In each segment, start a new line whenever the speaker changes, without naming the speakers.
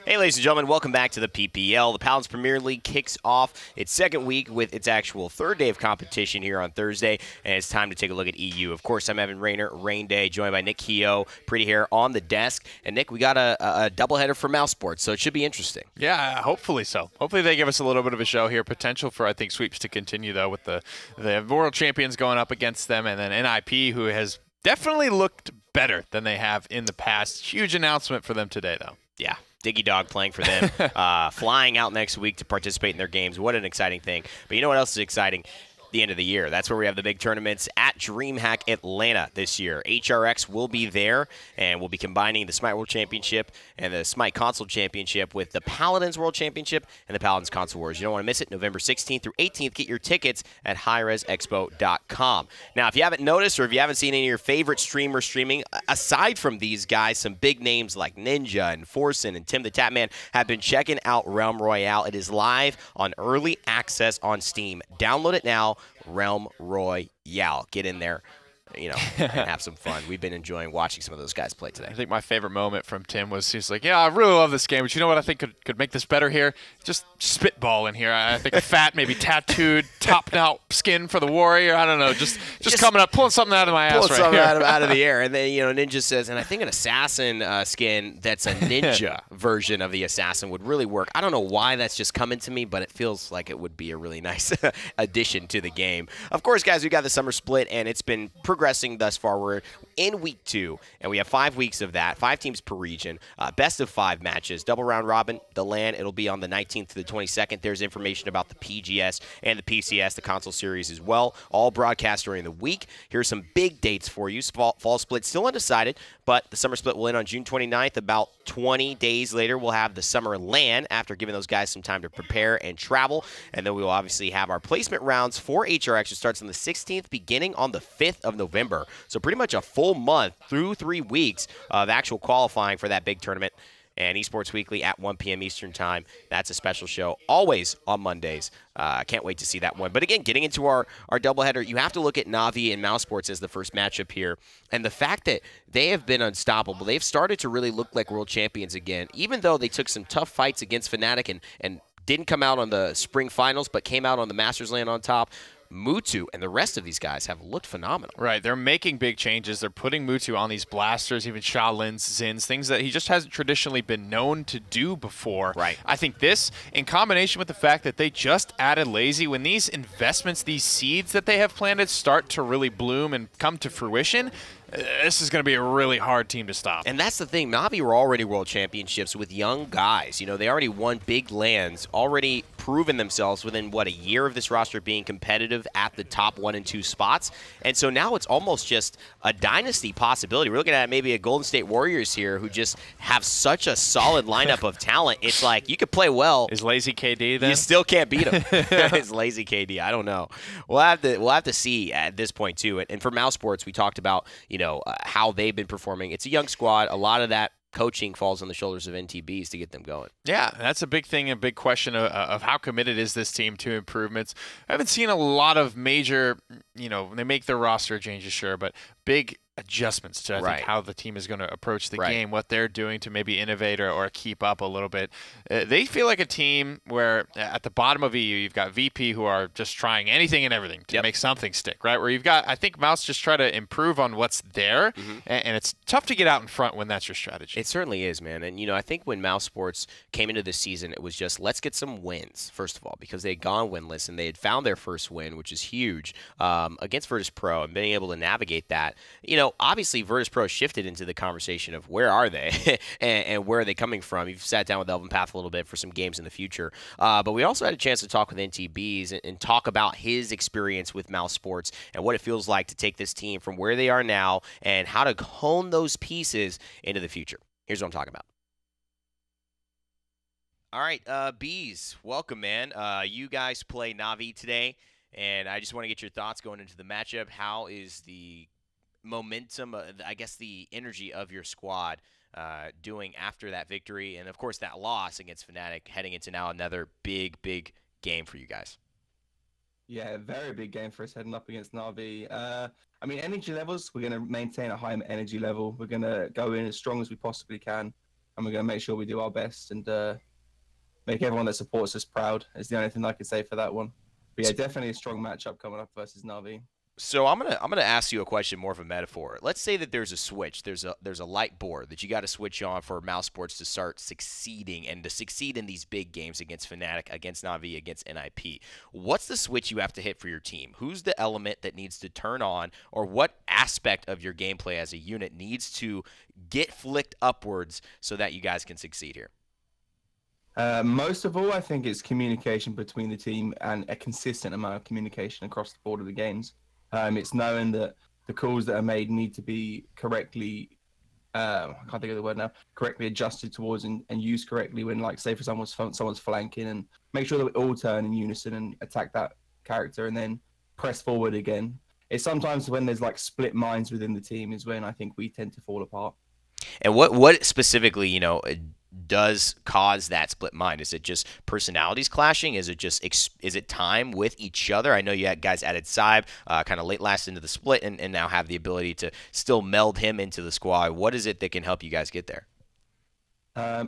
Hey, ladies and gentlemen, welcome back to the PPL. The Paladins Premier League kicks off its second week with its actual third day of competition here on Thursday, and it's time to take a look at EU. Of course, I'm Evan Rayner, Rain Day, joined by Nick Keogh, Pretty Hair on the desk. And Nick, we got a doubleheader for Mousesports, so it should be interesting.
Yeah, hopefully so. Hopefully they give us a little bit of a show here. Potential for, I think, sweeps to continue, though, with the world champions going up against them, and then NIP, who has definitely looked better than they have in the past. Huge announcement for them today, though.
Yeah. Diggy Dog playing for them, flying out next week to participate in their games. What an exciting thing. But you know what else is exciting? The end of the year. That's where we have the big tournaments at DreamHack Atlanta this year. HRX will be there, and we'll be combining the Smite World Championship and the Smite Console Championship with the Paladins World Championship and the Paladins Console Wars. You don't want to miss it. November 16th through 18th. Get your tickets at highresexpo.com. Now, if you haven't noticed or if you haven't seen any of your favorite streamers streaming, aside from these guys, some big names like Ninja and Forsen and Tim the Tapman have been checking out Realm Royale. It is live on early access on Steam. Download it now. Realm Royale. Get in there, and have some fun. We've been enjoying watching some of those guys play today.
I think my favorite moment from Tim was he's like, yeah, I really love this game, but you know what I think could make this better here? Just spitball in here. I think a fat, maybe tattooed, topped-out skin for the warrior. I don't know. Just coming up, pulling something out of my ass right here.
Pulling something out of the air. And then, Ninja says, and I think an assassin skin that's a ninja version of the assassin would really work. I don't know why that's just coming to me, but it feels like it would be a really nice addition to the game. Of course, guys, we got the summer split, and it's been progressing thus far. We're in week 2, and we have 5 weeks of that, 5 teams per region, best of 5 matches, double round robin. The LAN, it'll be on the 19th to the 22nd. There's information about the PGS and the PCS, the console series as well, all broadcast during the week. Here's some big dates for you. Fall split still undecided, but the summer split will end on June 29th. About 20 days later, we'll have the summer LAN after giving those guys some time to prepare and travel. And then we will obviously have our placement rounds for HRX, which starts on the 16th, beginning on the 5th of November. So pretty much a full month through 3 weeks of actual qualifying for that big tournament. And Esports Weekly at 1 p.m. Eastern Time. That's a special show, always on Mondays. I can't wait to see that one. But again, getting into our doubleheader, you have to look at Navi and Mousesports as the first matchup here. And the fact that they have been unstoppable, they've started to really look like world champions again, even though they took some tough fights against Fnatic and didn't come out on the spring finals, but came out on the Masters LAN on top. Mutu and the rest of these guys have looked phenomenal.
Right, they're making big changes. They're putting Mutu on these blasters, even Shaolin's, Zin's, things that he just hasn't traditionally been known to do before.
Right.
I think this, in combination with the fact that they just added Lazy, when these investments, these seeds that they have planted start to really bloom and come to fruition, this is going to be a really hard team to stop.
And that's the thing. Navi were already world championships with young guys. They already won big lands, already proven themselves within, a year of this roster being competitive at the top 1 and 2 spots. And so now it's almost just a dynasty possibility. We're looking at maybe a Golden State Warriors here who just have such a solid lineup of talent. It's like you could play well.
Is Lazy KD then?
You still can't beat him. It's Lazy KD. I don't know. We'll have to see at this point too. And for Mousesports, we talked about how they've been performing. It's a young squad. A lot of that coaching falls on the shoulders of NTBs to get them going.
Yeah, that's a big thing, a big question of how committed is this team to improvements. I haven't seen a lot of major, they make their roster changes, sure, but big adjustments to I think how the team is going to approach the game, what they're doing to maybe innovate or keep up a little bit. They feel like a team where at the bottom of EU you've got VP who are just trying anything and everything to make something stick, right? Where you've got, I think Mouse just try to improve on what's there, and it's tough to get out in front when that's your strategy.
It certainly is, man. And, I think when Mousesports came into this season, it was just let's get some wins, first of all, because they had gone winless and they had found their first win, which is huge, against Virtus Pro, and being able to navigate that. Obviously Virtus Pro shifted into the conversation of where are they and where are they coming from. You've sat down with Elvin Path a little bit for some games in the future. But we also had a chance to talk with NTBs and talk about his experience with Mousesports and what it feels like to take this team from where they are now and how to hone those pieces into the future. Here's what I'm talking about. All right, Bees, welcome, man. You guys play Navi today, and I just want to get your thoughts going into the matchup. How is the momentum, I guess the energy of your squad doing after that victory and, of course, that loss against Fnatic heading into now another big game for you guys?
Yeah, very big game for us heading up against Navi. I mean, energy levels, we're going to maintain a high energy level. We're going to go in as strong as we possibly can. and we're going to make sure we do our best and make everyone that supports us proud. Is the only thing I can say for that one. But yeah, definitely a strong matchup coming up versus Na'Vi.
So I'm gonna ask you a question, more of a metaphor. Let's say that there's a switch, there's a light board that you got to switch on for Mousesports to start succeeding and to succeed in these big games against Fnatic, against Na'Vi, against NIP. What's the switch you have to hit for your team? Who's the element that needs to turn on, or what aspect of your gameplay as a unit needs to get flicked upwards so that you guys can succeed here?
Most of all, I think it's communication between the team and a consistent amount of communication across the board of the games. It's knowing that the calls that are made need to be correctly, I can't think of the word now, correctly adjusted towards and used correctly when, like, say, for example, someone's flanking, and make sure that we all turn in unison and attack that character and then press forward again. It's sometimes when there's, like, split minds within the team is when I think we tend to fall apart.
And what specifically, does cause that split mind? Is it just personalities clashing? Is it time with each other? I know you had guys added Saib kind of late last into the split and now have the ability to still meld him into the squad. What is it that can help you guys get there?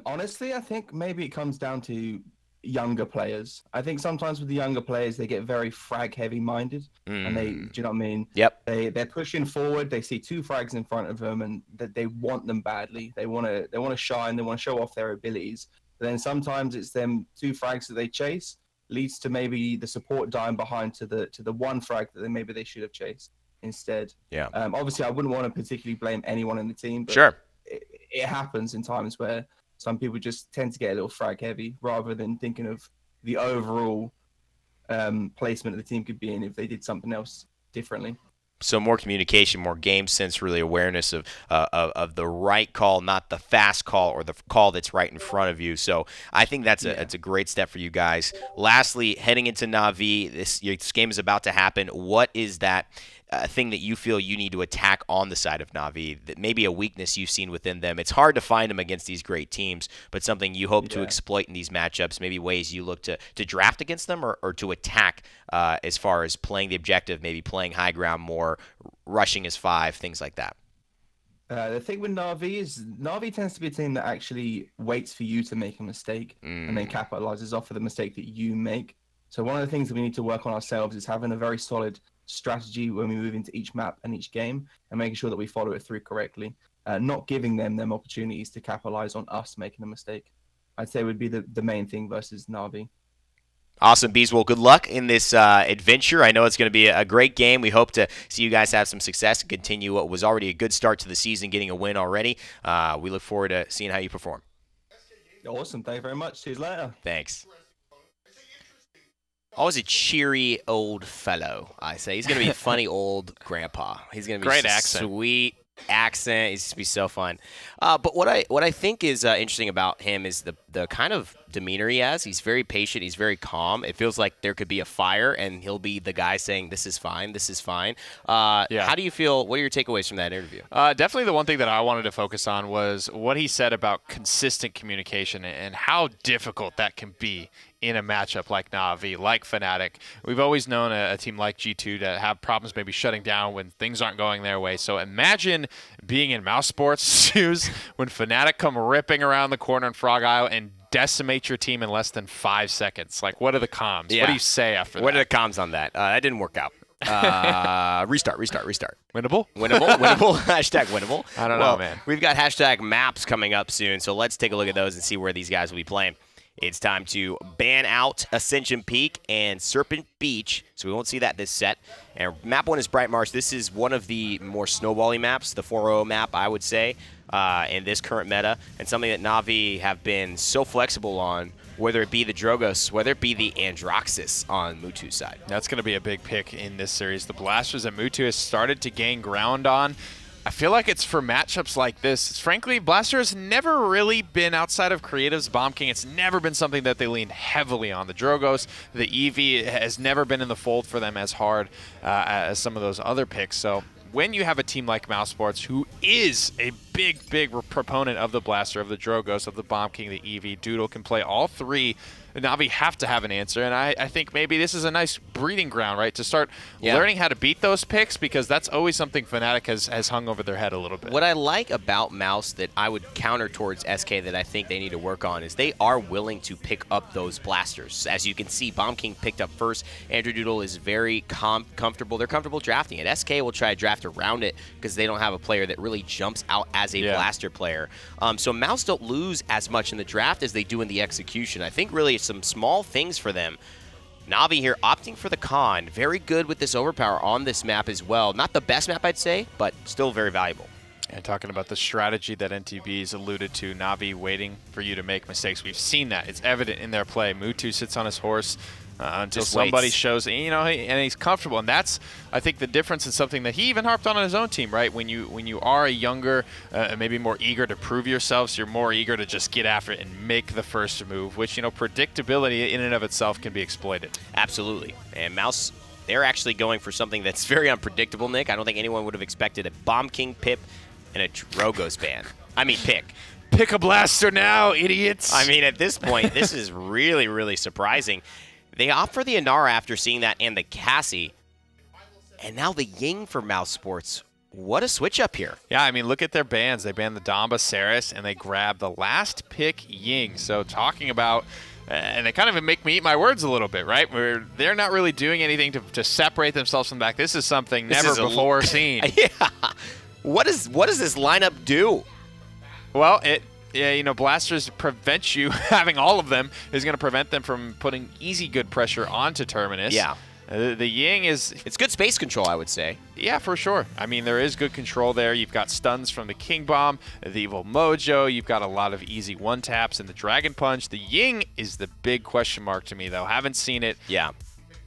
Honestly, I think maybe it comes down to younger players. I think sometimes with the younger players, they get very frag heavy minded, and do you know what I mean?
Yep.
They're pushing forward. They see 2 frags in front of them, and that they want them badly. They want to shine. They want to show off their abilities. But then sometimes it's them 2 frags that they chase leads to maybe the support dying behind to the 1 frag that maybe they should have chased instead.
Yeah.
Obviously, I wouldn't want to particularly blame anyone in the team, but
sure,
it happens in times where some people just tend to get a little frag heavy rather than thinking of the overall placement that the team could be in if they did something else differently.
So more communication, more game sense, really awareness of the right call, not the fast call or the call that's right in front of you. So I think that's a great step for you guys. Lastly, heading into Na'Vi, this game is about to happen. What is that thing that you feel you need to attack on the side of Na'Vi, that maybe a weakness you've seen within them? It's hard to find them against these great teams, but something you hope to exploit in these matchups, maybe ways you look to draft against them or to attack as far as playing the objective, maybe playing high ground more, rushing as 5, things like that.
The thing with Na'Vi is Na'Vi tends to be a team that actually waits for you to make a mistake and then capitalizes off of the mistake that you make. So one of the things that we need to work on ourselves is having a very solid strategy when we move into each map and each game, and making sure that we follow it through correctly, not giving them opportunities to capitalize on us making a mistake. I'd say would be the main thing versus Na'Vi.
Awesome, Bees. Well, good luck in this adventure. I know it's going to be a great game. We hope to see you guys have some success and continue what was already a good start to the season, getting a win already. We look forward to seeing how you perform.
Awesome. Thank you very much. See you later.
Thanks. Always a cheery old fellow, I say. He's going to be a funny old grandpa. He's going to be
great accent.
Sweet accent. He's going to be so fun. But what I think is interesting about him is the kind of demeanor he has. He's very patient. He's very calm. It feels like there could be a fire, and he'll be the guy saying, "This is fine. This is fine." How do you feel? What are your takeaways from that interview?
Definitely the one thing that I wanted to focus on was what he said about consistent communication and how difficult that can be in a matchup like Na'Vi, like Fnatic. We've always known a team like G2 to have problems maybe shutting down when things aren't going their way. So imagine being in Mousesports' shoes when Fnatic come ripping around the corner in Frog Isle and decimate your team in less than 5 seconds. Like, what are the comms?
Yeah.
What do you say after that?
What are the comms on that? That didn't work out. Restart.
Winnable?
Hashtag winnable.
I don't know, man.
We've got hashtag maps coming up soon, so let's take a look at those and see where these guys will be playing. It's time to ban out Ascension Peak and Serpent Beach, so we won't see that this set. And map 1 is Bright Marsh. This is one of the more snowbally maps, the 4-0 map, I would say, in this current meta, and something that Na'Vi have been so flexible on, whether it be the Drogos, whether it be the Androxus on Mutu's side.
That's going to be a big pick in this series. The Blasters that Mutu has started to gain ground on. I feel like it's for matchups like this. Frankly, Blaster has never really been outside of Creative's Bomb King. It's never been something that they lean heavily on. The Drogos, the Eevee has never been in the fold for them as hard as some of those other picks. So when you have a team like Mousesports, who is a big proponent of the Blaster, of the Drogos, of the Bomb King, the Eevee. Doodle can play all three. Navi have to have an answer, and I think maybe this is a nice breeding ground, right, to start learning how to beat those picks, because that's always something Fnatic has hung over their head a little bit.
What I like about Mouse that I would counter towards SK that I think they need to work on is they are willing to pick up those blasters. As you can see, Bomb King picked up first. Andrew Doodle is very comfortable. They're comfortable drafting it. SK will try to draft around it because they don't have a player that really jumps out as a blaster player. So Mouse don't lose as much in the draft as they do in the execution. I think really it's some small things for them. Navi here opting for the con. Very good with this overpower on this map as well. Not the best map, I'd say, but still very valuable.
And talking about the strategy that NTB's alluded to, Navi waiting for you to make mistakes. We've seen that. It's evident in their play. Mutu sits on his horse until somebody shows, you know, and he's comfortable. And that's, I think, the difference in something that he even harped on his own team, right? When you are a younger, maybe more eager to prove yourselves, you're more eager to just get after it and make the first move, which, you know, predictability in and of itself can be exploited.
Absolutely. And Mouse, they're actually going for something that's very unpredictable, Nick. I don't think anyone would have expected a Bomb King Pip and a Drogos ban. I mean, pick.
Pick a blaster now, idiots.
I mean, at this point, this is really, really surprising. They opt for the Inara after seeing that and the Cassie. And now the Ying for Mousesports. What a switch up here.
Yeah, I mean, look at their bans. They banned the Damba Saris, and they grabbed the last pick Ying. So talking about, and they kind of make me eat my words a little bit, right? Where they're not really doing anything to separate themselves from the back. This is something never before seen.
Yeah. What does this lineup do?
Well, you know, blasters prevent you having all of them is going to prevent them from putting easy good pressure onto Terminus.
Yeah.
The Ying is...
It's good space control, I would say.
Yeah, for sure. I mean, there is good control there. You've got stuns from the King Bomb, the Evil Mojo. You've got a lot of easy one-taps and the Dragon Punch. The Ying is the big question mark to me, though. Haven't seen it.
Yeah.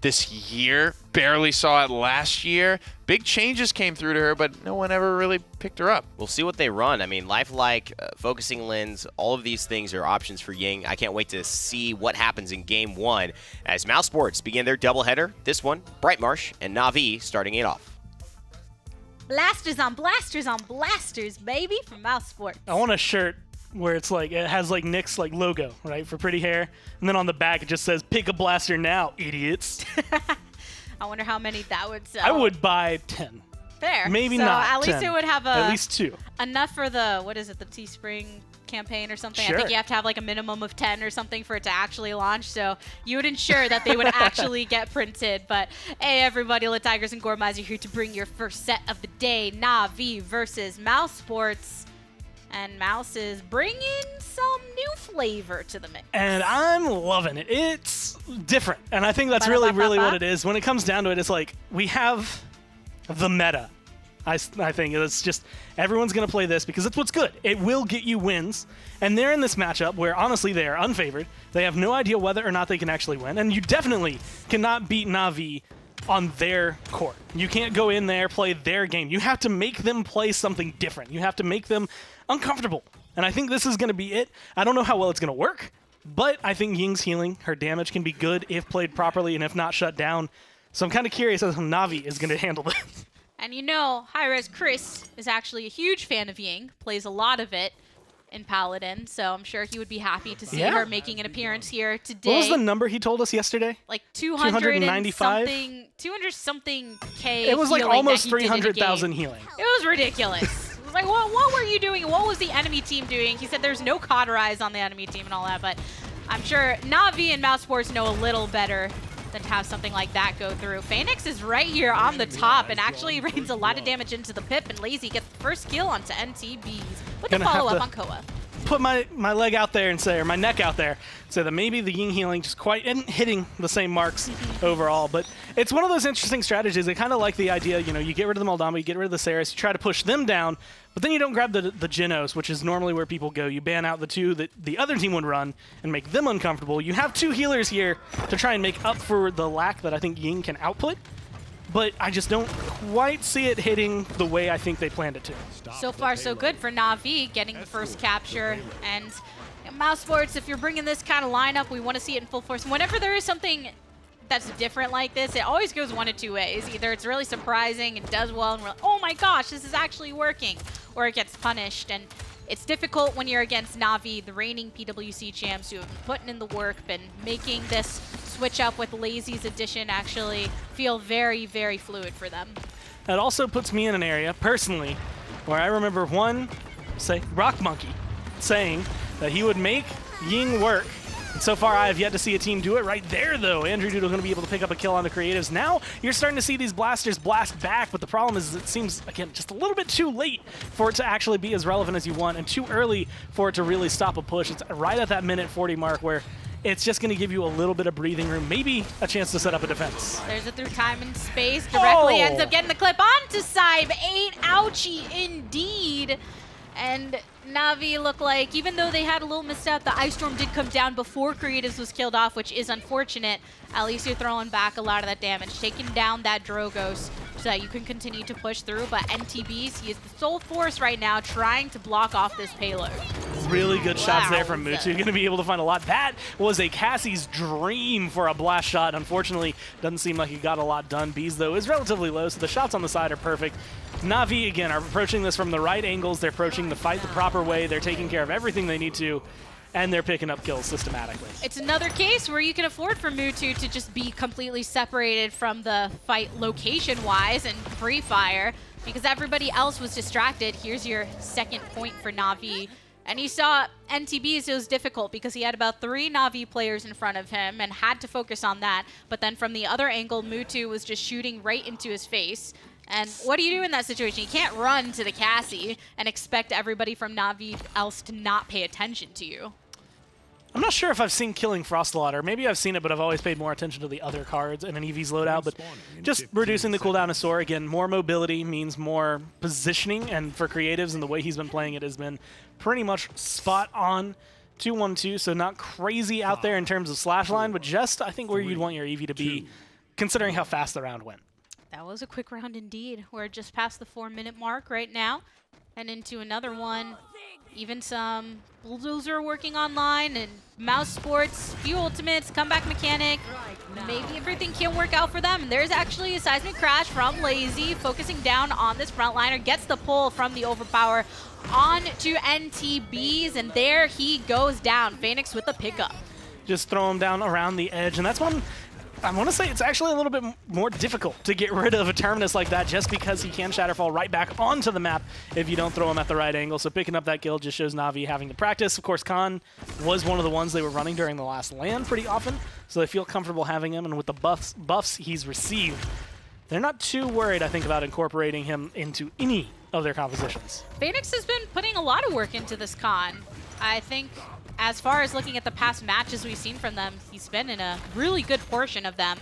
This year, barely saw it last year. Big changes came through to her, but no one ever really picked her up.
We'll see what they run. I mean, lifelike, focusing lens, all of these things are options for Ying. I can't wait to see what happens in Game 1 as Mousesports begin their doubleheader. This one, Brightmarsh and Na'Vi starting it off.
Blasters on blasters on blasters, baby, from Mousesports.
I want a shirt where it's like, it has like Nick's like logo, right, for pretty hair. And then on the back, it just says, pick a blaster now, idiots.
I wonder how many that would sell.
I would buy 10.
Fair.
Maybe
so
not
at least
10.
it would have
at least 2.
Enough for the, what is it, the Teespring campaign or something?
Sure.
I think you have to have like a minimum of 10 or something for it to actually launch. So you would ensure that they would actually get printed. But hey, everybody, Lit Tigers and Gormize are here to bring your first set of the day. Na'Vi versus Mousesports. And Mouse is bringing some new flavor to the mix.
And I'm loving it. It's different. And I think that's really what it is. When it comes down to it, it's like we have the meta. I think it's just everyone's going to play this because it's what's good. It will get you wins. And they're in this matchup where, honestly, they are unfavored. They have no idea whether or not they can actually win. And you definitely cannot beat Na'Vi on their court. You can't go in there, play their game. You have to make them play something different. You have to make them uncomfortable. And I think this is going to be it. I don't know how well it's going to work, but I think Ying's healing, her damage can be good if played properly and if not shut down. So I'm kind of curious as how Na'Vi is going to handle this.
And you know, Hi-Res Chris is actually a huge fan of Ying, plays a lot of it in Paladin, so I'm sure he would be happy to see her making an appearance here today.
What was the number he told us yesterday?
Like 295? 200 something K.
It was like almost 300,000 healing.
It was ridiculous. It was like, what were you doing? What was the enemy team doing? He said there's no cauterize on the enemy team and all that, but I'm sure Na'Vi and Mousesports know a little better than to have something like that go through. Phoenix is right here on the top and actually rains a lot of damage into the Pip, and Lazy gets the first kill onto NTBs with the follow-up on Koa.
Put my leg out there and say, or my neck out there, say that maybe the Ying healing just quite isn't hitting the same marks overall. But it's one of those interesting strategies. I kind of like the idea, you know, you get rid of the Moldama, you get rid of the Saris, you try to push them down, but then you don't grab the Genos, which is normally where people go. You ban out the 2 that the other team would run and make them uncomfortable. You have 2 healers here to try and make up for the lack that I think Ying can output. But I just don't quite see it hitting the way I think they planned it to.
So far, so good for Na'Vi getting the first capture. And Mousesports, if you're bringing this kind of lineup, we want to see it in full force. Whenever there is something that's different like this, it always goes one of 2 ways. Either it's really surprising and does well, and we're like, oh my gosh, this is actually working. or it gets punished. And it's difficult when you're against Na'Vi, the reigning PWC champs, who have been putting in the work, been making this switch up with Lazy's addition actually feel very, very fluid for them.
That also puts me in an area, personally, where I remember Rock Monkey saying that he would make Ying work. And so far, I have yet to see a team do it right there, though. Andrew Doodle going to be able to pick up a kill on the creatives. Now, you're starting to see these blasters blast back, but the problem is it seems, again, just a little bit too late for it to actually be as relevant as you want, and too early for it to really stop a push. It's right at that minute 40 mark where it's just going to give you a little bit of breathing room, maybe a chance to set up a defense.
There's it through time and space. Directly ends up getting the clip onto Sybe. 8, ouchie indeed. And Na'Vi look like, even though they had a little misstep, the Ice Storm did come down before Creatives was killed off, which is unfortunate. At least you're throwing back a lot of that damage, taking down that Drogos so that you can continue to push through. But NTBs, he is the sole force right now trying to block off this payload.
Really good shots there from Mutu. Going to be able to find a lot. That was a Cassie's dream for a blast shot. Unfortunately, doesn't seem like he got a lot done. Bees, though, is relatively low, so the shots on the side are perfect. Na'Vi, again, are approaching this from the right angles. They're approaching the fight the proper way. They're taking care of everything they need to, and they're picking up kills systematically.
It's another case where you can afford for Mutu to just be completely separated from the fight location-wise and free fire, because everybody else was distracted. Here's your second point for Na'Vi. And you saw NTBs, it was difficult because he had about 3 Na'Vi players in front of him and had to focus on that. But then from the other angle, Mutu was just shooting right into his face. And what do you do in that situation? You can't run to the Cassie and expect everybody from Na'Vi else to not pay attention to you.
I'm not sure if I've seen Killing Frostalot, or maybe I've seen it, but I've always paid more attention to the other cards in an EV's loadout. But just reducing the cooldown of Soar, again, more mobility means more positioning, and for creatives and the way he's been playing it has been pretty much spot on. 2-1-2, so not crazy out there in terms of slash line, but just, I think, where you'd want your EV to be, considering how fast the round went.
That was a quick round indeed. We're just past the 4-minute mark right now, and into another one. Even some Bulldozer working online, and Mousesports, few ultimates, comeback mechanic. Maybe everything can work out for them. And there's actually a seismic crash from Lazy, focusing down on this frontliner, gets the pull from the overpower on to NTBs, and there he goes down. Phoenix with the pickup.
Just throw him down around the edge, and that's one I want to say it's actually a little bit more difficult to get rid of a Terminus like that, just because he can Shatterfall right back onto the map if you don't throw him at the right angle. So picking up that kill just shows Na'Vi having to practice. Of course, Khan was one of the ones they were running during the last LAN pretty often, so they feel comfortable having him, and with the buffs he's received, they're not too worried, I think, about incorporating him into any of their compositions.
Phoenix has been putting a lot of work into this Khan. I think as far as looking at the past matches we've seen from them, he's been in a really good portion of them.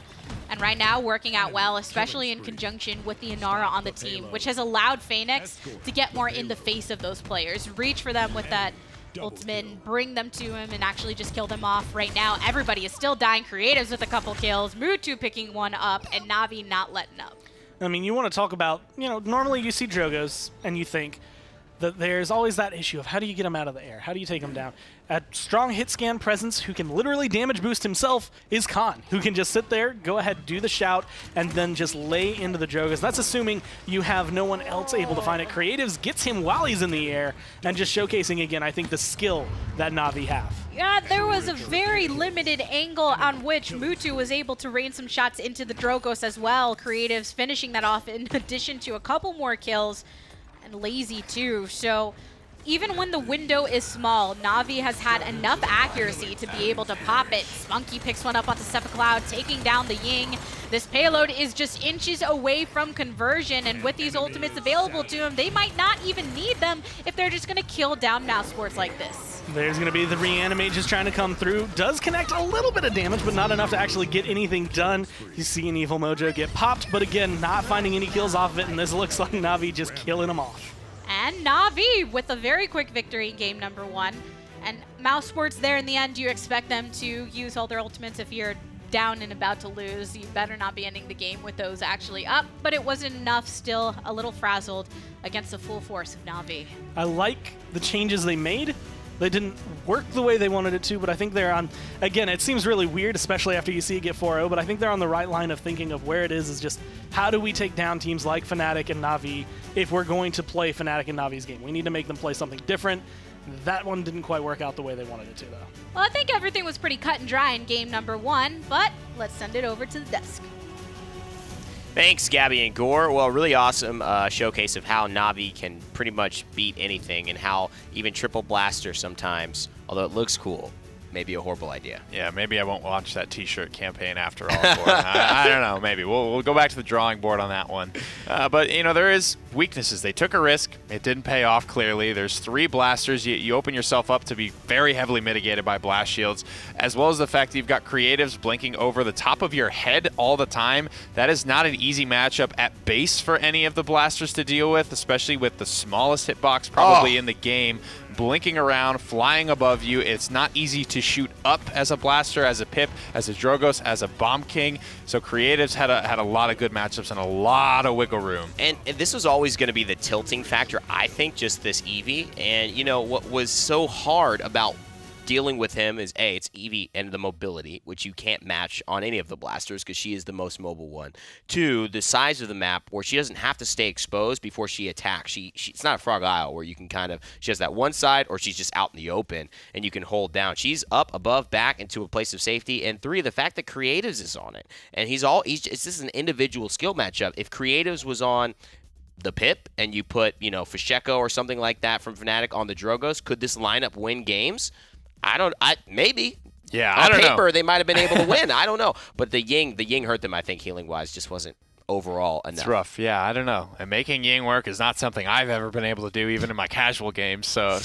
And right now, working out well, especially in conjunction with the Inara on the team, which has allowed Phoenix to get more in the face of those players, reach for them with that ultimate and bring them to him and actually just kill them off. Right now, everybody is still dying. Creatives with a couple kills, Mutu picking one up, and Na'Vi not letting up.
I mean, you want to talk about, normally you see Drogos and you think that there's always that issue of how do you get him out of the air? How do you take him down? A strong hit scan presence who can literally damage boost himself is Khan, who can just sit there, go ahead, do the shout, and then just lay into the Drogos. That's assuming you have no one else able to find it. Creatives gets him while he's in the air, and just showcasing again, I think, the skill that Na'Vi have.
Yeah, there was a very limited angle on which Mutu was able to rain some shots into the Drogos as well. Creatives finishing that off in addition to a couple more kills. And Lazy too, so even when the window is small, Na'Vi has had enough accuracy to be able to pop it. Spunky picks one up onto Cloud, taking down the Ying. This payload is just inches away from conversion, and with these ultimates available to him, they might not even need them if they're just going to kill down Mousesports like this.
There's going to be the reanimate just trying to come through. Does connect a little bit of damage, but not enough to actually get anything done. You see an Evil Mojo get popped, but again, not finding any kills off of it, and this looks like Na'Vi just killing him off.
And Na'Vi with a very quick victory in game number 1. And Mousesports there in the end, do you expect them to use all their ultimates if you're down and about to lose? You better not be ending the game with those actually up, but it wasn't enough, still a little frazzled against the full force of Na'Vi.
I like the changes they made, They didn't work the way they wanted it to, but I think they're on, again, it seems really weird, especially after you see it get 4-0, but I think they're on the right line of thinking of where it is just how do we take down teams like Fnatic and Na'Vi if we're going to play Fnatic and Navi's game. We need to make them play something different. That one didn't quite work out the way they wanted it to, though.
Well, I think everything was pretty cut and dry in game number 1, but let's send it over to the desk.
Thanks, Gabby and Gore. Well, really awesome showcase of how Na'Vi can pretty much beat anything and how even Triple Blaster sometimes, although it looks cool, may be a horrible idea.
Yeah, maybe I won't launch that T-shirt campaign after all. I don't know. Maybe we'll go back to the drawing board on that one. But you know, there is weaknesses. They took a risk. It didn't pay off. Clearly, there's 3 blasters. You open yourself up to be very heavily mitigated by blast shields, as well as the fact that you've got creatives blinking over the top of your head all the time. That is not an easy matchup at base for any of the blasters to deal with, especially with the smallest hitbox probably in the game. Blinking around, flying above you. It's not easy to shoot up as a blaster, as a Pip, as a Drogoz, as a Bomb King. So creatives had a lot of good matchups and a lot of wiggle room.
And this was always going to be the tilting factor, I think, just this Eevee. And, you know, what was so hard about dealing with him is, A, it's Eevee and the mobility, which you can't match on any of the blasters because she is the most mobile one. 2, the size of the map where she doesn't have to stay exposed before she attacks. It's not a Frog Isle where you can kind of, she has that one side or she's just out in the open and you can hold down. She's up, above, back into a place of safety. And 3, the fact that Creatives is on it. And this is an individual skill matchup. If Creatives was on the Pip and you put, you know, Fasheko or something like that from Fnatic on the Drogoz, could this lineup win games? Maybe.
Yeah,
on paper, they might have been able to win. I don't know. But the Ying hurt them, I think, healing-wise, just wasn't overall enough.
It's rough. Yeah, I don't know. And making Ying work is not something I've ever been able to do, even in my casual games. So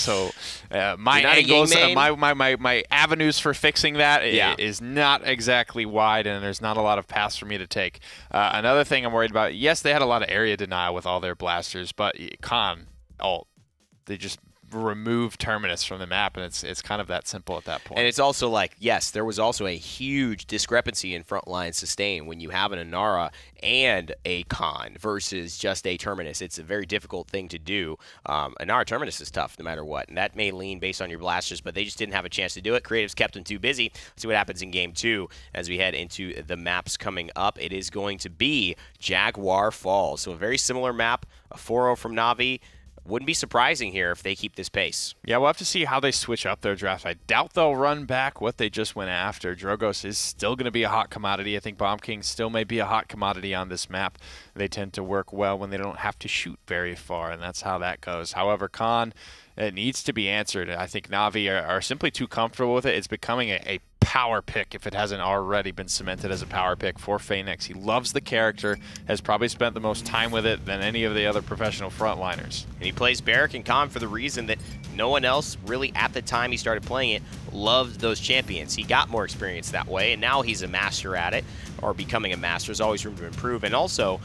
my angles, my avenues for fixing that is not exactly wide, and there's not a lot of paths for me to take. Another thing I'm worried about, yes, they had a lot of area denial with all their blasters, but they just remove Terminus from the map, and it's kind of that simple at that point.
And it's also like, yes, there was also a huge discrepancy in frontline sustain when you have an Inara and a Khan versus just a Terminus. It's a very difficult thing to do. Inara Terminus is tough no matter what, and that may lean based on your blasters, but they just didn't have a chance to do it. Creatives kept them too busy. Let's see what happens in game 2 as we head into the maps coming up. It is going to be Jaguar Falls, so a very similar map, a 4-0 from Na'Vi. Wouldn't be surprising here if they keep this pace.
Yeah, we'll have to see how they switch up their draft. I doubt they'll run back what they just went after. Drogoz is still going to be a hot commodity. I think Bomb King still may be a hot commodity on this map. They tend to work well when they don't have to shoot very far, and that's how that goes. However, Khan, it needs to be answered. I think Na'Vi are simply too comfortable with it. It's becoming a power pick if it hasn't already been cemented as a power pick for Phoenix. He loves the character, has probably spent the most time with it than any of the other professional frontliners.
And he plays Barrack and Khan for the reason that no one else really at the time he started playing it loved those champions. He got more experience that way, and now he's a master at it, or becoming a master. There's always room to improve, and also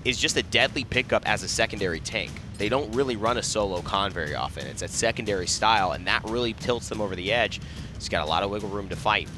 is just a deadly pickup as a secondary tank. They don't really run a solo Khan very often. It's a secondary style, and that really tilts them over the edge. He's got a lot of wiggle room to fight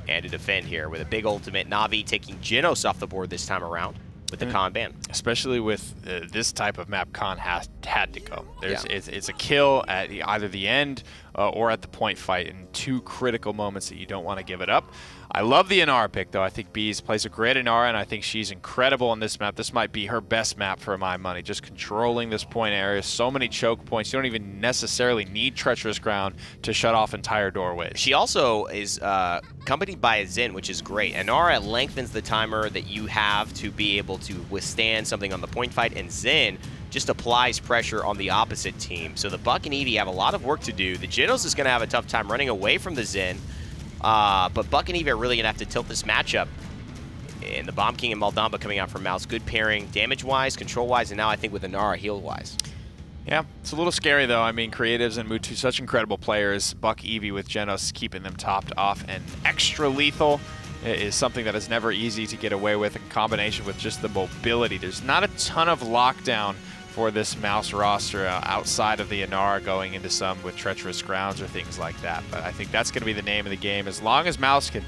and to defend here with a big ultimate. Na'Vi taking Genos off the board this time around with the Khan ban.
Especially with this type of map, Khan had to go. It's a kill at either the end or at the point fight in 2 critical moments that you don't want to give it up. I love the Inara pick, though. I think Bees plays a great Inara, and I think she's incredible on this map. This might be her best map for my money, just controlling this point area. So many choke points. You don't even necessarily need Treacherous Ground to shut off entire doorways.
She also is accompanied by a Xin, which is great. Inara lengthens the timer that you have to be able to withstand something on the point fight, and Xin just applies pressure on the opposite team. So the Buck and Eevee have a lot of work to do. The Genos is going to have a tough time running away from the Xin. But Buck and Eevee are really going to have to tilt this matchup. And the Bomb King and Maldamba coming out from Mouse. Good pairing damage-wise, control-wise, and now I think with Inara heal-wise.
Yeah, it's a little scary, though. I mean, Creatives and Mutu, such incredible players. Buck Eevee with Genos keeping them topped off. And extra lethal is something that is never easy to get away with in combination with just the mobility. There's not a ton of lockdown for this Mouse roster outside of the Inara going into some with Treacherous Grounds or things like that. But I think that's going to be the name of the game. As long as Mouse can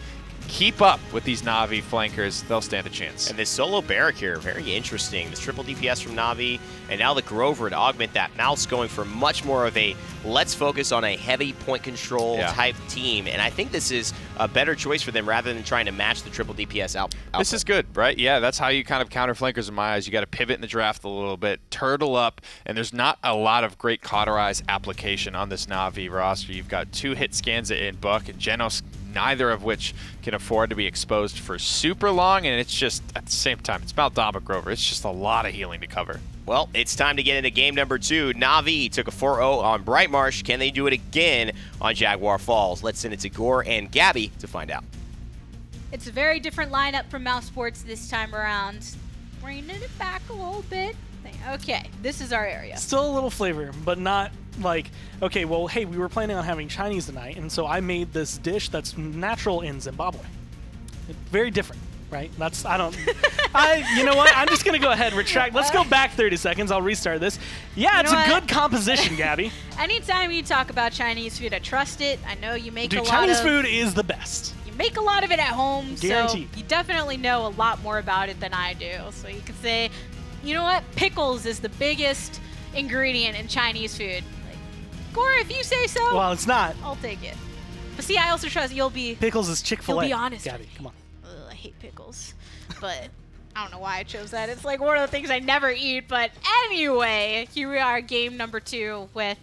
keep up with these Na'Vi flankers, they'll stand a chance.
And this solo barrack here, very interesting. This triple DPS from Na'Vi, and now the Grover to augment that. Mouse going for much more of a let's focus on a heavy point control type team, and I think this is a better choice for them rather than trying to match the triple DPS output.
This is good, right? Yeah, that's how you kind of counter flankers in my eyes. You got to pivot in the draft a little bit, turtle up, and there's not a lot of great cauterize application on this Na'Vi roster. You've got 2 hit Scanza in Buck and Genos, neither of which can afford to be exposed for super long, and it's just, at the same time, it's Maldama Grover. It's just a lot of healing to cover.
Well, it's time to get into game number 2. Na'Vi took a 4-0 on Bright Marsh. Can they do it again on Jaguar Falls? Let's send it to Gore and Gabby to find out.
It's a very different lineup from Mousesports this time around. Bringing it back a little bit. Okay, this is our area.
Still a little flavor, but not like, okay, well, hey, we were planning on having Chinese tonight, and so I made this dish that's natural in Zimbabwe. Very different, right? That's, you know what? I'm just going to go ahead and retract. Let's go back 30 seconds. I'll restart this. Yeah, it's a good composition, Gabby.
Anytime you talk about Chinese food, I trust it. I know you make a lot of...
Chinese food is the best.
You make a lot of it at home,
Guaranteed.
So you definitely know a lot more about it than I do. So you can say, you know what? Pickles is the biggest ingredient in Chinese food. Like, Gore, if you say so.
Well, it's not.
I'll take it. But see, I also trust you'll be...
Pickles is Chick-fil-A.
You'll be honest.
Gabby, come on.
Ugh, I hate pickles. But I don't know why I chose that. It's like one of the things I never eat. But anyway, here we are, game number 2 with,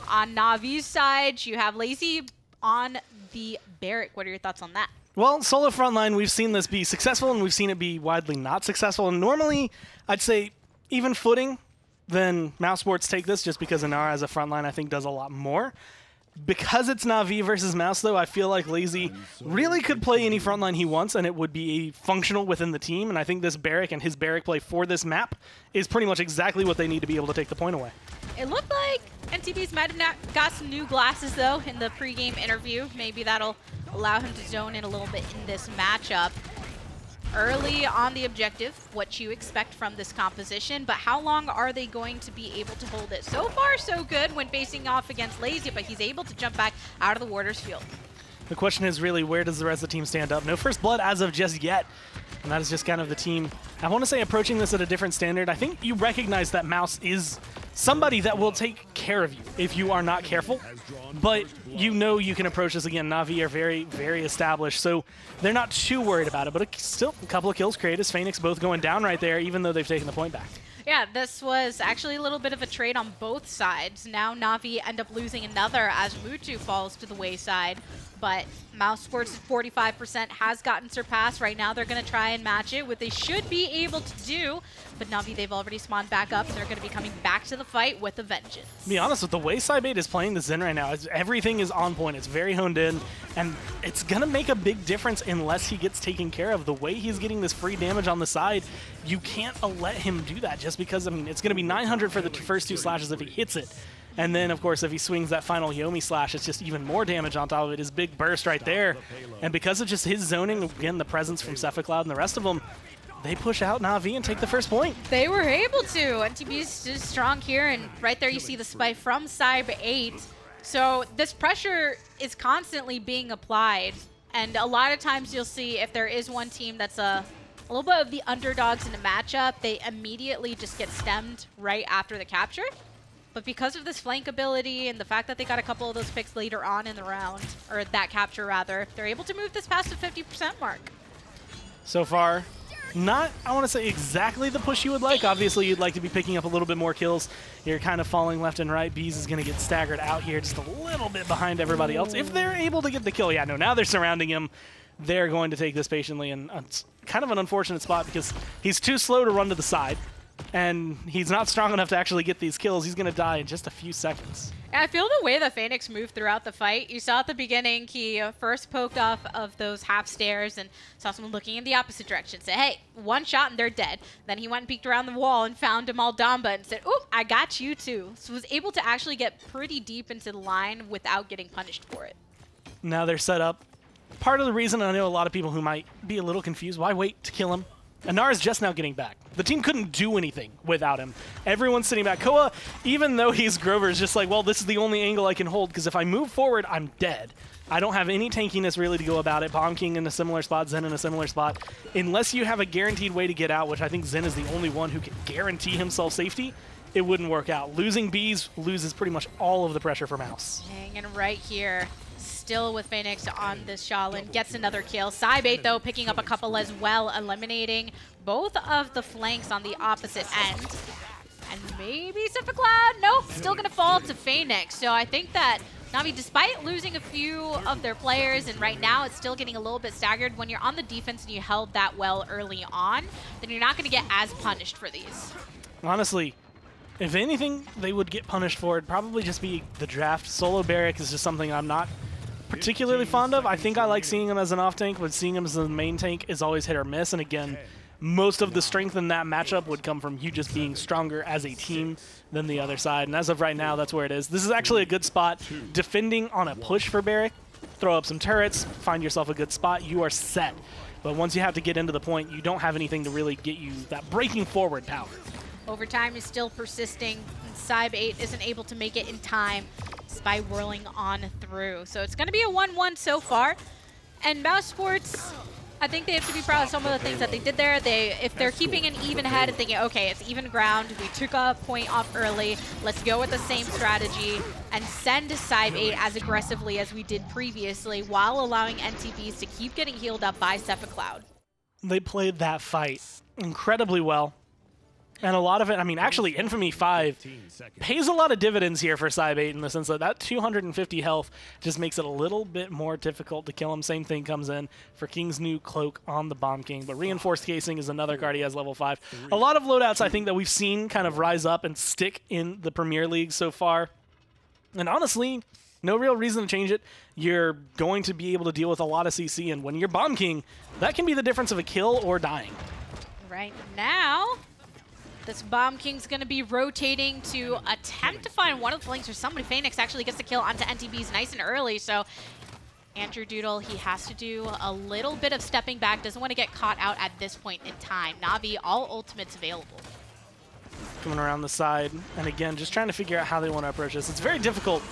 on Na'Vi's side, you have Lazy on the Barrack. What are your thoughts on that?
Well, solo frontline, we've seen this be successful, and we've seen it be widely not successful. And normally, I'd say even footing, then Mousesports take this, just because Inara as a frontline, I think, does a lot more. Because it's Na'Vi versus Mouse, though, I feel like Lazy really could play any frontline he wants, and it would be functional within the team. And I think this Barrack and his Barrack play for this map is pretty much exactly what they need to be able to take the point away.
It looked like NTB's might have got some new glasses, though, in the pregame interview. Maybe that'll allow him to zone in a little bit in this matchup. Early on the objective, what you expect from this composition, but how long are they going to be able to hold it? So far, so good when facing off against Lazy, but he's able to jump back out of the Warder's field.
The question is really, where does the rest of the team stand up? No first blood as of just yet, and that is just kind of the team, I want to say, approaching this at a different standard. I think you recognize that Mouse is somebody that will take care of you if you are not careful, but you know you can approach this again. Na'Vi are very, very established, so they're not too worried about it, but still a couple of kills. Kratos, Phoenix both going down right there, even though they've taken the point back.
Yeah, this was actually a little bit of a trade on both sides. Now Na'Vi end up losing another as Mutu falls to the wayside. But Mousesports' 45% has gotten surpassed. Right now they're going to try and match it, what they should be able to do. But Na'Vi, they've already spawned back up, and they're going to be coming back to the fight with a vengeance.
To be honest, with the way Cybate is playing the Zen right now, everything is on point. It's very honed in, and it's going to make a big difference unless he gets taken care of. The way he's getting this free damage on the side, you can't let him do that just because, I mean, it's going to be 900 for the first 2 slashes if he hits it. And then, of course, if he swings that final Yomi slash, it's just even more damage on top of it. His big burst right there. And because of just his zoning, again, the presence from Cephacloud and the rest of them, they push out Na'Vi and take the first point.
They were able to. NTB's just strong here, and right there you see the spike from Cyber 8. So this pressure is constantly being applied. And a lot of times you'll see if there is one team that's a little bit of the underdogs in a matchup, they immediately just get stemmed right after the capture. But because of this flank ability and the fact that they got a couple of those picks later on in the round, or that capture rather, they're able to move this past the 50% mark.
So far, not, I want to say, exactly the push you would like. Obviously, you'd like to be picking up a little bit more kills. You're kind of falling left and right. Bees is going to get staggered out here just a little bit behind everybody else. If they're able to get the kill, yeah, no, now they're surrounding him. They're going to take this patiently, and it's kind of an unfortunate spot because he's too slow to run to the side. And he's not strong enough to actually get these kills. He's going to die in just a few seconds.
And I feel the way that Phoenix moved throughout the fight. You saw at the beginning, he first poked off of those half stairs and saw someone looking in the opposite direction. Said, hey, one shot and they're dead. Then he went and peeked around the wall and found Amal Damba and said, oop, I got you too. So was able to actually get pretty deep into the line without getting punished for it.
Now they're set up. Part of the reason, I know a lot of people who might be a little confused, why wait to kill him? Inara's just now getting back. The team couldn't do anything without him. Everyone's sitting back. Koa, even though he's Grover, is just like, well, this is the only angle I can hold, because if I move forward, I'm dead. I don't have any tankiness really to go about it. Bomb King in a similar spot, Zen in a similar spot. Unless you have a guaranteed way to get out, which I think Zen is the only one who can guarantee himself safety, it wouldn't work out. Losing Bees loses pretty much all of the pressure for Mouse.
Hanging right here. Still with Phoenix on this Shaolin. Gets another kill. Cybate, though, picking up a couple as well, eliminating both of the flanks on the opposite end. And maybe Cloud. Nope, still going to fall to Phoenix. So I think that Na'Vi, despite losing a few of their players, and right now it's still getting a little bit staggered, when you're on the defense and you held that well early on, then you're not going to get as punished for these.
Honestly, if anything they would get punished for, it'd probably just be the draft. Solo Barrack is just something I'm not particularly fond of. I think I like seeing him as an off tank, but seeing him as the main tank is always hit or miss. And again, most of the strength in that matchup would come from you just being stronger as a team than the other side. And as of right now, that's where it is. This is actually a good spot. Defending on a push for Barrack, throw up some turrets, find yourself a good spot, you are set. But once you have to get into the point, you don't have anything to really get you that breaking forward power.
Overtime is still persisting. Cyb8 isn't able to make it in time by whirling on through. So it's going to be a 1-1 so far. And Mousesports, I think they have to be proud of some of the things that they did there. If they're keeping an even head and thinking, okay, it's even ground, we took a point off early, let's go with the same strategy and send Cyb8 as aggressively as we did previously while allowing NTBs to keep getting healed up by Cloud.
They played that fight incredibly well. And a lot of it, I mean, actually, Infamy 5 pays a lot of dividends here for Cyb8 in the sense that that 250 health just makes it a little bit more difficult to kill him. Same thing comes in for King's new cloak on the Bomb King. But Reinforced Casing is another card he has level 5. A lot of loadouts I think that we've seen kind of rise up and stick in the Premier League so far. And honestly, no real reason to change it. You're going to be able to deal with a lot of CC, and when you're Bomb King, that can be the difference of a kill or dying.
Right now, this Bomb King's going to be rotating to attempt to find one of the flanks or somebody. Phoenix actually gets the kill onto NTBs nice and early, so Andrew Doodle, he has to do a little bit of stepping back, doesn't want to get caught out at this point in time. Na'Vi, all ultimates available.
Coming around the side, and again, just trying to figure out how they want to approach this. It's very difficult,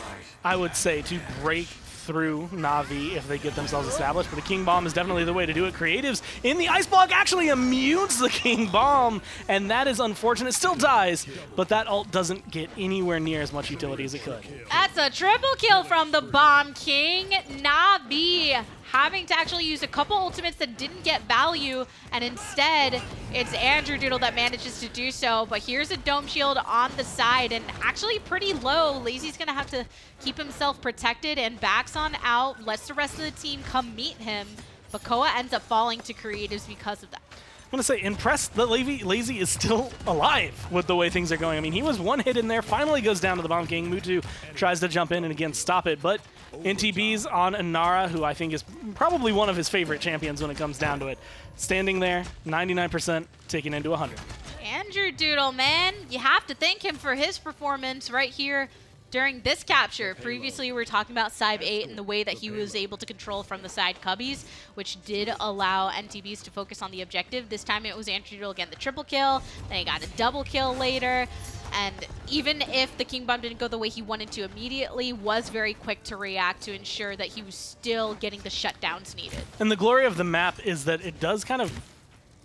I would say, to break through Na'Vi if they get themselves established, but the King Bomb is definitely the way to do it. Creatives in the Ice Block actually immunes the King Bomb, and that is unfortunate. It still dies, but that ult doesn't get anywhere near as much utility as it could.
That's a triple kill from the Bomb King. Na'Vi having to actually use a couple ultimates that didn't get value, and instead it's Andrew Doodle that manages to do so. But here's a Dome Shield on the side, and actually pretty low. Lazy's gonna have to keep himself protected and backs on out, lets the rest of the team come meet him. But Koa ends up falling to Creatives because of that.
I'm going to say, impressed that Lazy is still alive with the way things are going. I mean, he was one hit in there, finally goes down to the Bomb King. Mutu tries to jump in and again stop it, but NTB's on Inara, who I think is probably one of his favorite champions when it comes down to it. Standing there, 99%, taking into 100.
Andrew Doodle, man, you have to thank him for his performance right here during this capture. Previously, we were talking about Cyb8 and the way that he was able to control from the side cubbies, which did allow NTBs to focus on the objective. This time it was Andrew Doodle getting the triple kill, then he got a double kill later, and even if the King Bomb didn't go the way he wanted to immediately, was very quick to react to ensure that he was still getting the shutdowns needed.
And the glory of the map is that it does kind of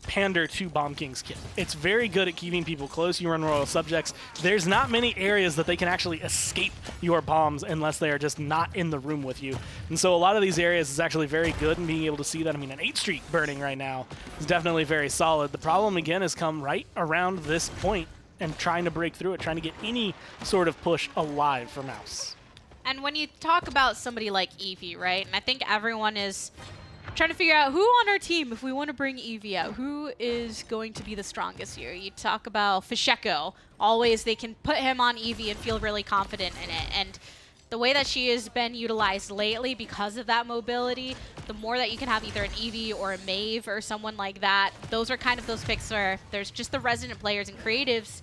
pander to Bomb King's kit. It's very good at keeping people close. You run Royal Subjects. There's not many areas that they can actually escape your bombs unless they are just not in the room with you. And so a lot of these areas is actually very good, and being able to see that, I mean, an 8 streak burning right now is definitely very solid. The problem, again, has come right around this point and trying to break through it, trying to get any sort of push alive for Mouse.
And when you talk about somebody like Eevee, right, and I think everyone is trying to figure out who on our team, if we want to bring Eevee out, who is going to be the strongest here. You talk about Fisheko. Always they can put him on Eevee and feel really confident in it. And the way that she has been utilized lately because of that mobility, the more that you can have either an Eevee or a Maeve or someone like that, those are kind of those picks where there's just the resident players and creatives,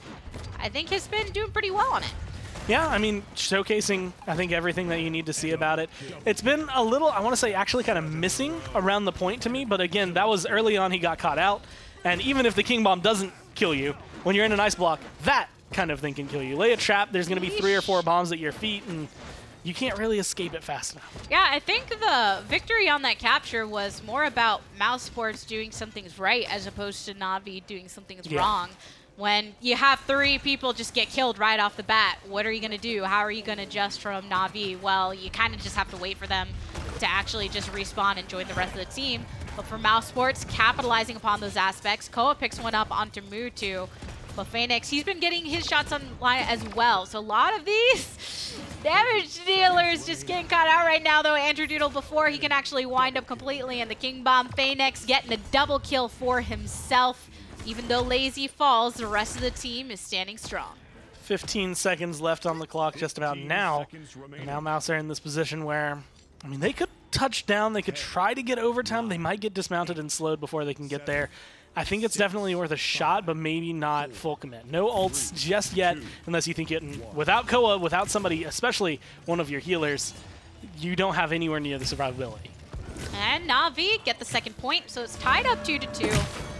I think has been doing pretty well on it.
Yeah, I mean, showcasing, I think, everything that you need to see about it. It's been a little, I want to say, actually kind of missing around the point to me, but again, that was early on he got caught out, and even if the King Bomb doesn't kill you, when you're in an ice block, that kind of thing can kill you. Lay a trap, there's going to be 3 or 4 bombs at your feet, and you can't really escape it fast enough.
Yeah, I think the victory on that capture was more about Mousesports doing some things right as opposed to Na'Vi doing some things wrong. When you have 3 people just get killed right off the bat, what are you going to do? How are you going to adjust from Na'Vi? Well, you kind of just have to wait for them to actually just respawn and join the rest of the team. But for Mousesports, capitalizing upon those aspects, Koa picks one up onto Mutu. But Phoenix, he's been getting his shots on line as well. So a lot of these damage dealers just getting caught out right now, though. Andrew Doodle, before he can actually wind up completely, and the King Bomb Phoenix getting a double kill for himself. Even though Lazy falls, the rest of the team is standing strong.
15 seconds left on the clock just about now. And now Mouse are in this position where, I mean, they could touch down, they could try to get overtime, they might get dismounted and slowed before they can get there. I think it's definitely worth a shot, but maybe not full commit. No ults just yet, unless you think without Koa, without somebody, especially one of your healers, you don't have anywhere near the survivability.
And Na'Vi get the second point, so it's tied up 2-2.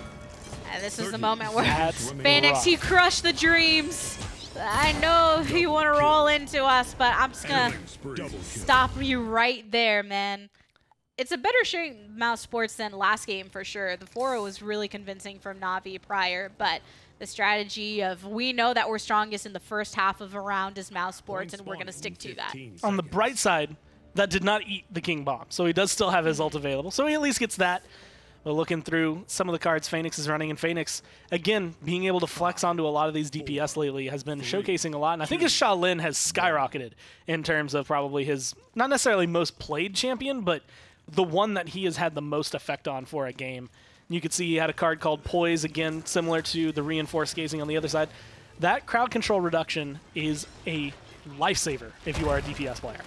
And this is the moment where Phoenix, he crushed the dreams. I know you want to roll into us, but I'm just going to stop you right there, man. It's a better showing Mousesports than last game for sure. The 4-0 was really convincing from Na'Vi prior, but the strategy of we know that we're strongest in the first half of a round as Mousesports, and we're going to stick to that.
On the bright side, that did not eat the King Bomb, so he does still have his ult available, so he at least gets that. But looking through some of the cards Phoenix is running, and Phoenix, again, being able to flex onto a lot of these DPS lately has been showcasing a lot. And I think his Shaolin has skyrocketed in terms of probably his, not necessarily most played champion, but the one that he has had the most effect on for a game. You could see he had a card called Poise, again, similar to the Reinforced Gazing on the other side. That crowd control reduction is a lifesaver if you are a DPS player.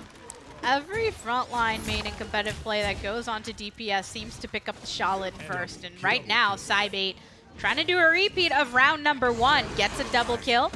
Every frontline main in competitive play that goes on to DPS seems to pick up the Shaolin first. And right now, Cybate trying to do a repeat of round number 1. Gets a double kill.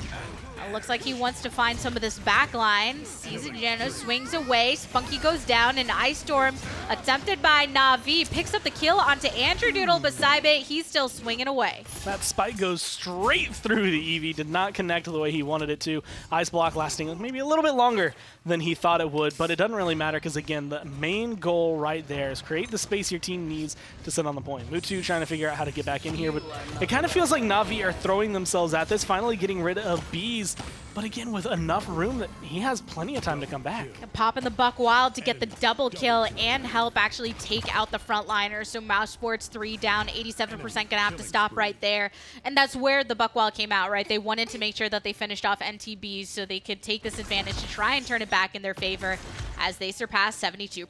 Looks like he wants to find some of this back line. Sees a Geno, swings away. Spunky goes down, and Ice Storm attempted by Na'Vi. Picks up the kill onto Andrew Doodle, but Cybate, he's still swinging away.
That spike goes straight through the Eevee. Did not connect the way he wanted it to. Ice block lasting maybe a little bit longer than he thought it would, but it doesn't really matter because, again, the main goal right there is create the space your team needs to sit on the point. Mutu trying to figure out how to get back in here, but it kind of feels like Na'Vi are throwing themselves at this, finally getting rid of Bees, but again, with enough room that he has plenty of time to come back.
Popping the Buck Wild to get the double kill and help actually take out the frontliners. So Mousesports 3 down, 87% gonna have to stop right there. And that's where the Buck Wild came out, right? They wanted to make sure that they finished off NTBs so they could take this advantage to try and turn it back in their favor as they surpass 72%.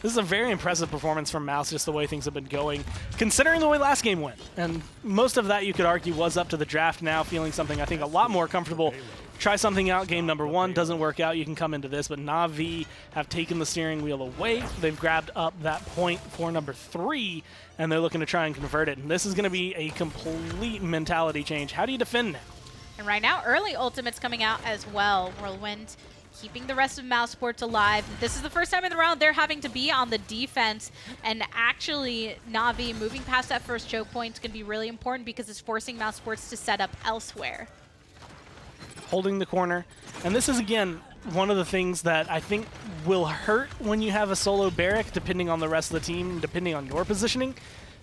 This is a very impressive performance from Mouse, just the way things have been going, considering the way last game went. And most of that, you could argue, was up to the draft. Now feeling something, I think, a lot more comfortable. Try something out, game number 1, doesn't work out, you can come into this, but Na'Vi have taken the steering wheel away. They've grabbed up that point for number 3, and they're looking to try and convert it. And this is going to be a complete mentality change. How do you defend now?
And right now, early ultimates coming out as well. Whirlwind keeping the rest of Mousesports alive. This is the first time in the round they're having to be on the defense, and actually Na'Vi moving past that first choke point is going to be really important because it's forcing Mousesports to set up elsewhere.
Holding the corner, and this is again one of the things that I think will hurt when you have a solo Barrack, depending on the rest of the team, depending on your positioning.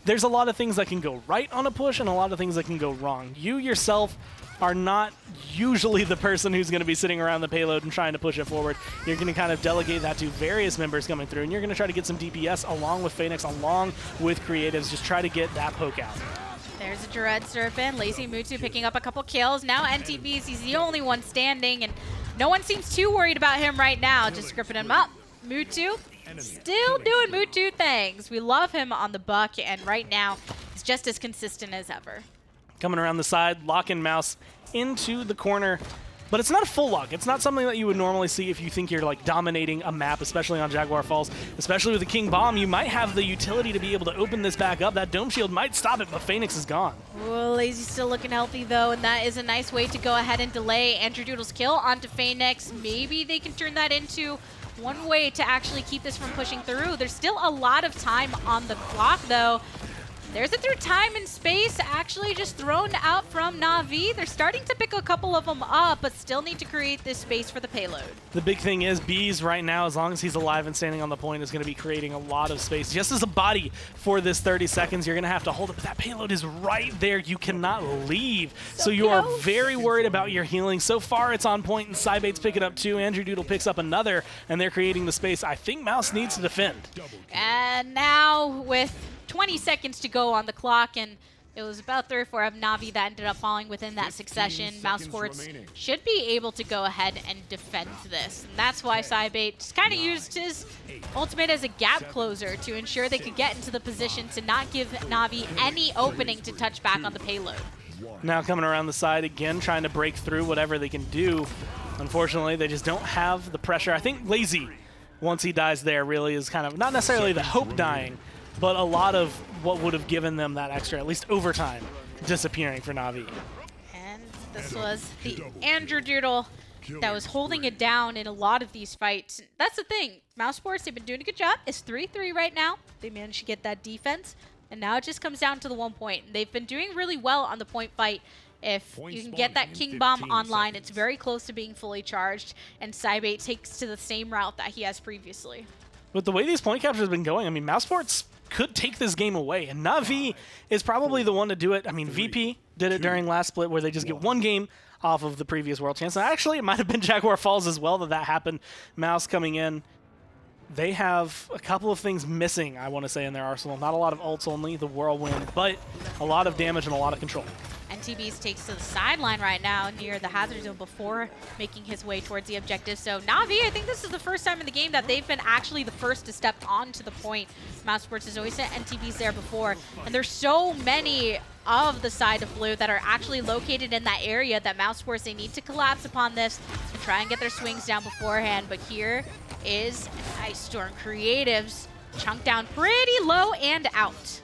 There's a lot of things that can go right on a push and a lot of things that can go wrong. You yourself are not usually the person who's going to be sitting around the payload and trying to push it forward. You're going to kind of delegate that to various members coming through, and you're going to try to get some DPS along with Phoenix, along with creatives, just try to get that poke out.
There's a Dread Serpent. Lazy Mutu picking up a couple kills. Now NTBs, he's the only one standing, and no one seems too worried about him right now. Just gripping him up. Mutu still doing Mutu things. We love him on the Buck, and right now he's just as consistent as ever.
Coming around the side, locking Mouse into the corner. But it's not a full lock. It's not something that you would normally see if you think you're like dominating a map, especially on Jaguar Falls. Especially with the King Bomb, you might have the utility to be able to open this back up. That Dome Shield might stop it, but Phoenix is gone.
Well, Lazy's still looking healthy though, and that is a nice way to go ahead and delay Andrew Doodle's kill onto Phoenix. Maybe they can turn that into one way to actually keep this from pushing through. There's still a lot of time on the clock though. There's it through time and space, actually just thrown out from Na'Vi. They're starting to pick a couple of them up, but still need to create this space for the payload.
The big thing is Bees right now, as long as he's alive and standing on the point, is going to be creating a lot of space. Just as a body for this 30 seconds, you're going to have to hold it, but that payload is right there. You cannot leave. So you are very worried about your healing. So far, it's on point, and Cybait's picking up 2. Andrew Doodle picks up another, and they're creating the space. I think Mouse needs to defend.
And now with 20 seconds to go on the clock, and it was about 3 or 4 of Na'Vi that ended up falling within that succession. Mousesports should be able to go ahead and defend this. And that's why Cybait just kind of used his ultimate as a gap closer to ensure they could get into the position to not give Na'Vi any opening to touch back on the payload.
Now coming around the side again, trying to break through whatever they can do. Unfortunately, they just don't have the pressure. I think Lazy, once he dies there, really is kind of not necessarily the hope dying, but a lot of what would have given them that extra, at least overtime, disappearing for Na'Vi.
And this was the Andrew Doodle that was holding it down in a lot of these fights. That's the thing. Mousesports, they've been doing a good job. It's 3-3 right now. They managed to get that defense, and now it just comes down to the 1 point. They've been doing really well on the point fight. If you can get that King Bomb online, it's very close to being fully charged, and Cybait takes to the same route that he has previously.
With the way these point captures have been going, I mean, Mousesports could take this game away, and Na'Vi is probably the one to do it. I mean, VP did it during last split where they just get 1 game off of the previous World Champs. And actually, it might have been Jaguar Falls as well that happened. Mouse coming in. They have a couple of things missing, I want to say, in their arsenal. Not a lot of ults only, the Whirlwind, but a lot of damage and a lot of control.
NTBs takes to the sideline right now near the hazard zone before making his way towards the objective. So Na'Vi, I think this is the first time in the game that they've been actually the first to step onto the point. Mousesports has always sent NTBs there before, and there's so many of the side of blue that are actually located in that area that Mousesports, they need to collapse upon this and try and get their swings down beforehand. But here is Ice Storm Creatives chunked down pretty low and out.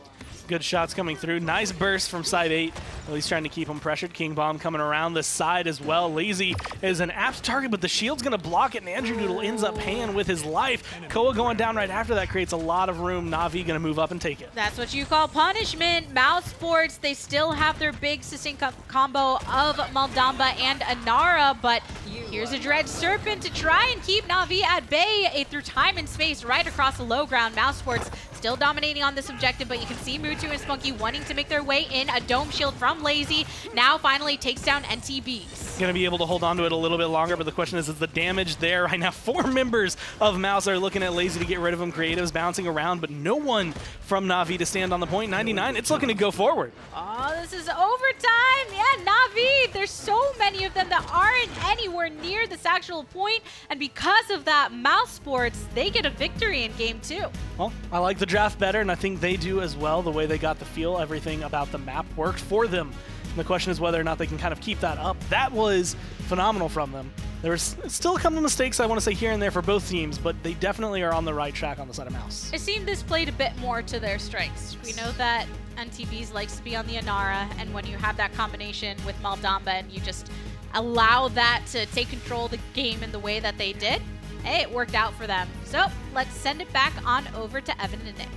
Good shots coming through. Nice burst from side 8. At least trying to keep him pressured. King Bomb coming around the side as well. Lazy is an apt target, but the shield's going to block it, and Andrew Doodle ends up paying with his life. Koa going down right after that creates a lot of room. Na'Vi going to move up and take it.
That's what you call punishment. Mousesports, they still have their big succinct combo of Maldamba and Anara, but here's a Dread Serpent to try and keep Na'Vi at bay through time and space right across the low ground. Mousesports still dominating on this objective, but you can see Mutu and Spunky wanting to make their way in. A dome shield from Lazy now finally takes down NTBs.
Going to be able to hold on to it a little bit longer, but the question is the damage there right now? 4 members of Mouse are looking at Lazy to get rid of him. Creatives bouncing around, but no one from Na'Vi to stand on the point. 99, it's looking to go forward.
Oh, this is overtime. Yeah, Na'Vi, there's so many of them that aren't anywhere near this actual point, and because of that, Mousesports, they get a victory in game 2.
Well, I like the draft better, and I think they do as well. The way they got the feel, everything about the map worked for them. And the question is whether or not they can kind of keep that up. That was phenomenal from them. There was still a couple of mistakes, I want to say, here and there for both teams, but they definitely are on the right track on the side of Mouse.
It seemed this played a bit more to their strengths. We know that NTBs likes to be on the Anara, and when you have that combination with Maldamba and you just allow that to take control of the game in the way that they did, hey, it worked out for them. So let's send it back on over to Evan and Nick.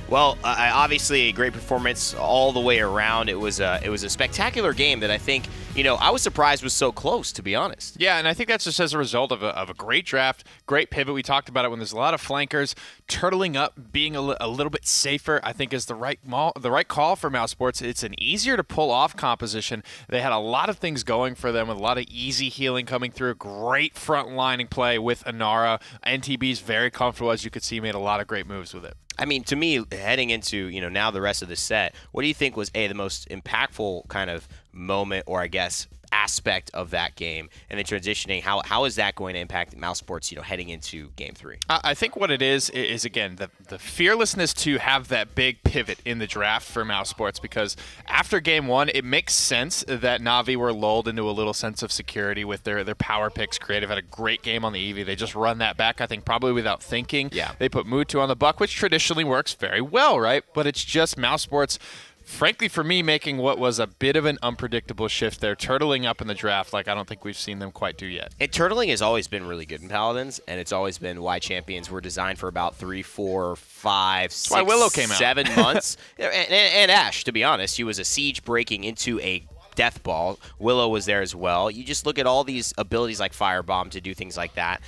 Well, obviously a great performance all the way around. It was a spectacular game that I think, I was surprised was so close, to be honest.
Yeah, and I think that's just as a result of a great draft, great pivot. We talked about it when there's a lot of flankers. Turtling up, being a little bit safer, I think is the right call for Mousesports. It's an easier to pull off composition. They had a lot of things going for them with a lot of easy healing coming through. Great front lining play with Anara. NTB's very comfortable, as you could see, made a lot of great moves with it.
I mean, to me, heading into, now the rest of the set, what do you think was, the most impactful kind of moment, or I guess aspect of that game, and then transitioning, how is that going to impact Mousesports, heading into game 3?
I think what it is again, the fearlessness to have that big pivot in the draft for Mousesports, because after game 1, it makes sense that Na'Vi were lulled into a little sense of security with their power picks. Creative had a great game on the Eevee. They just run that back, I think, probably without thinking.
Yeah.
They put Mutu on the Buck, which traditionally works very well, right? But it's just Mousesports frankly, for me, making what was a bit of an unpredictable shift there, turtling up in the draft like I don't think we've seen them quite do yet.
And turtling has always been really good in Paladins, and it's always been why champions were designed for about 3, 4, 5, 6,
why Willow came out.
7 months. and Ashe, to be honest, he was a siege breaking into a death ball. Willow was there as well. You just look at all these abilities like Firebomb to do things like that.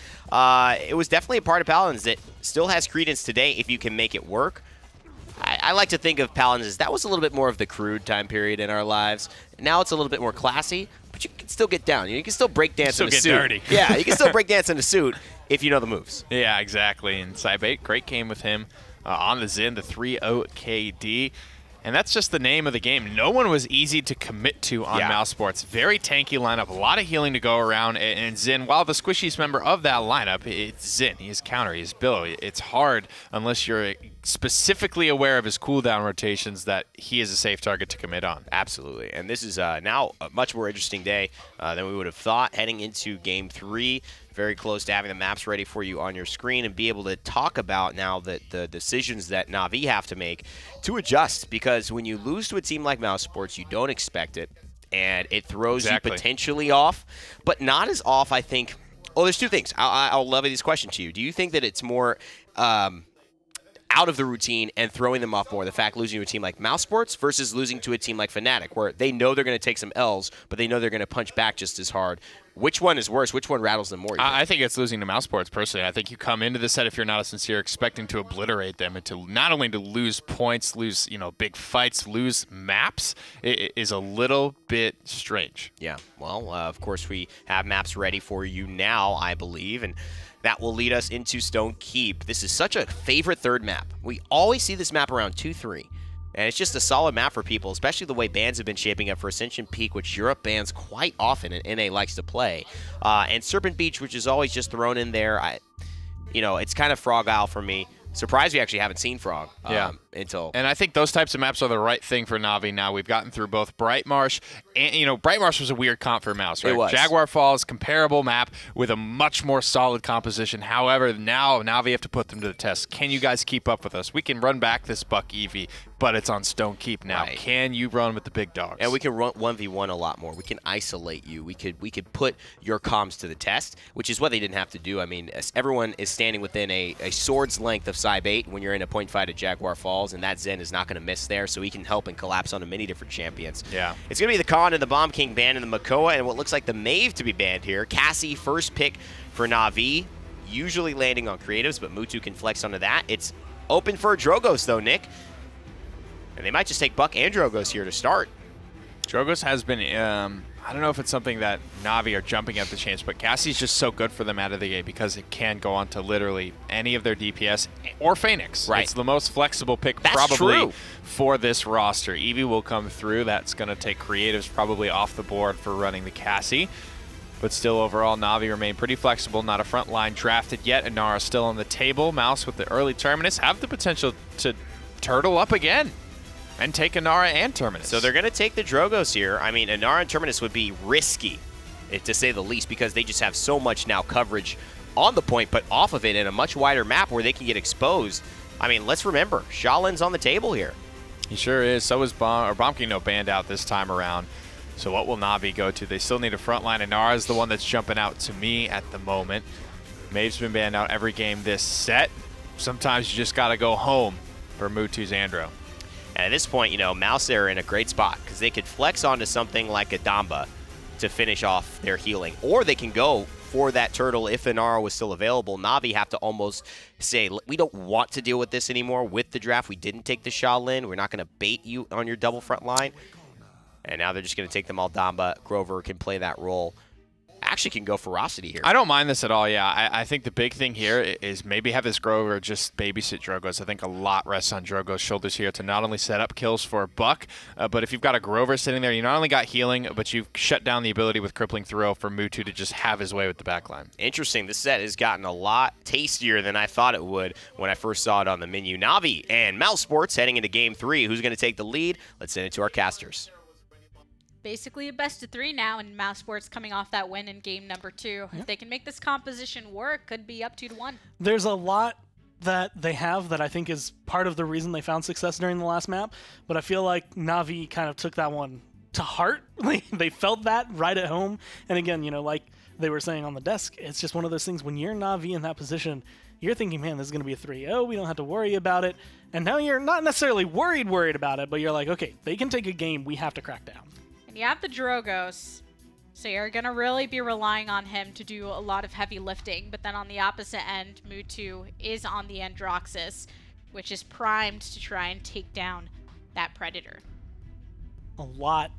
It was definitely a part of Paladins that still has credence today if you can make it work. I like to think of Paladins as that was a little bit more of the crude time period in our lives. Now it's a little bit more classy, but you can still get down. You can still break dance in a suit.
Still get dirty.
Yeah, you can still break dance in a suit if you know the moves.
Yeah, exactly. And Cybate, great game with him on the Xin, the 3-0 KD. And that's just the name of the game. No one was easy to commit to on Mousesports. Very tanky lineup, a lot of healing to go around. And Xin, while the squishiest member of that lineup, it's Xin. He's counter, he's Billow. It's hard unless you're specifically aware of his cooldown rotations that he is a safe target to commit on.
Absolutely. And this is now a much more interesting day than we would have thought heading into Game 3. Very close to having the maps ready for you on your screen and be able to talk about now the decisions that Na'Vi have to make to adjust, because when you lose to a team like Mousesports, you don't expect it, and it throws you potentially off, but not as off, I think. Oh, there's two things. I'll levy this question to you. Do you think that it's more out of the routine and throwing them off more, the fact losing to a team like Mousesports versus losing to a team like Fnatic, where they know they're going to take some L's, but they know they're going to punch back just as hard? Which one is worse? Which one rattles them more?
I think it's losing to Mousesports, personally. I think you come into the set, if you're not a Vincere, expecting to obliterate them and to not only to lose points, lose big fights, lose maps. It is a little bit strange.
Yeah. Well, of course, we have maps ready for you now, I believe, and that will lead us into Stone Keep. This is such a favorite third map. We always see this map around 2-3. And it's just a solid map for people, especially the way bans have been shaping up for Ascension Peak, which Europe bans quite often and NA likes to play. And Serpent Beach, which is always just thrown in there. It's kind of Frog Isle for me. Surprised we actually haven't seen Frog until.
And I think those types of maps are the right thing for Na'Vi now. We've gotten through both Bright Marsh, and Bright Marsh was a weird comp for Mouse, right?
It was.
Jaguar Falls, comparable map with a much more solid composition. However, now Na'Vi have to put them to the test. Can you guys keep up with us? We can run back this Buck Eevee, but it's on Stone Keep now.
Right.
Can you run with the big dogs?
And we can run 1v1 a lot more. We can isolate you. We could put your comms to the test, which is what they didn't have to do. I mean, everyone is standing within a sword's length of Cybate when you're in a point fight at Jaguar Falls, and that Zen is not going to miss there, so he can help and collapse onto many different champions.
Yeah.
It's going to be the Khan and the Bomb King banned, and the Makoa, and what looks like the Maeve to be banned here. Cassie, first pick for Na'Vi, usually landing on creatives, but Mutu can flex onto that. It's open for Drogos, though, Nick. And they might just take Buck and Drogos here to start.
Drogos has been, I don't know if it's something that Na'Vi are jumping at the chance, but Cassie's just so good for them out of the gate because it can go on to literally any of their DPS or Phoenix.
Right.
It's the most flexible pick probably for this roster. Eevee will come through. That's going to take creatives probably off the board for running the Cassie. But still, overall, Na'Vi remain pretty flexible. Not a front line drafted yet. Inara still on the table. Mouse with the early Terminus have the potential to turtle up again and take Inara and Terminus.
So they're going to take the Drogos here. I mean, Inara and Terminus would be risky, to say the least, because they just have so much now coverage on the point, but off of it in a much wider map where they can get exposed. I mean, let's remember, Shaolin's on the table here.
He sure is. So is Bomb King banned out this time around. So what will Na'Vi go to? They still need a front line. Inara is the one that's jumping out to me at the moment. Maeve's been banned out every game this set. Sometimes you just got to go home for Mutu Xandro.
And at this point, Mouse are in a great spot because they could flex onto something like a Damba to finish off their healing. Or they can go for that turtle if Inara was still available. Na'Vi have to almost say, we don't want to deal with this anymore with the draft. We didn't take the Shaolin. We're not going to bait you on your double front line. And now they're just going to take them all Damba. Grover can play that role. Actually can go ferocity here.
I don't mind this at all, yeah. I think the big thing here is maybe have this Grover just babysit Drogos. I think a lot rests on Drogos' shoulders here to not only set up kills for Buck, but if you've got a Grover sitting there, you not only got healing, but you've shut down the ability with Crippling Throw for Mutu to just have his way with the backline.
Interesting. This set has gotten a lot tastier than I thought it would when I first saw it on the menu. Na'Vi and Mousesports heading into Game 3. Who's going to take the lead? Let's send it to our casters.
Basically a best of 3 now, and Mousesports coming off that win in game number 2. If they can make this composition work, could be up 2-1.
There's a lot that they have that I think is part of the reason they found success during the last map, but I feel like Na'Vi kind of took that one to heart. They felt that right at home. And again, you know, like they were saying on the desk, it's just one of those things when you're Na'Vi in that position, you're thinking, man, this is going to be a 3-0. We don't have to worry about it. And now you're not necessarily worried about it, but you're like, okay, they can take a game. We have to crack down.
And you have the Drogos, so you're going to really be relying on him to do a lot of heavy lifting. But then on the opposite end, Mutu is on the Androxus, which is primed to try and take down that Predator.
A lot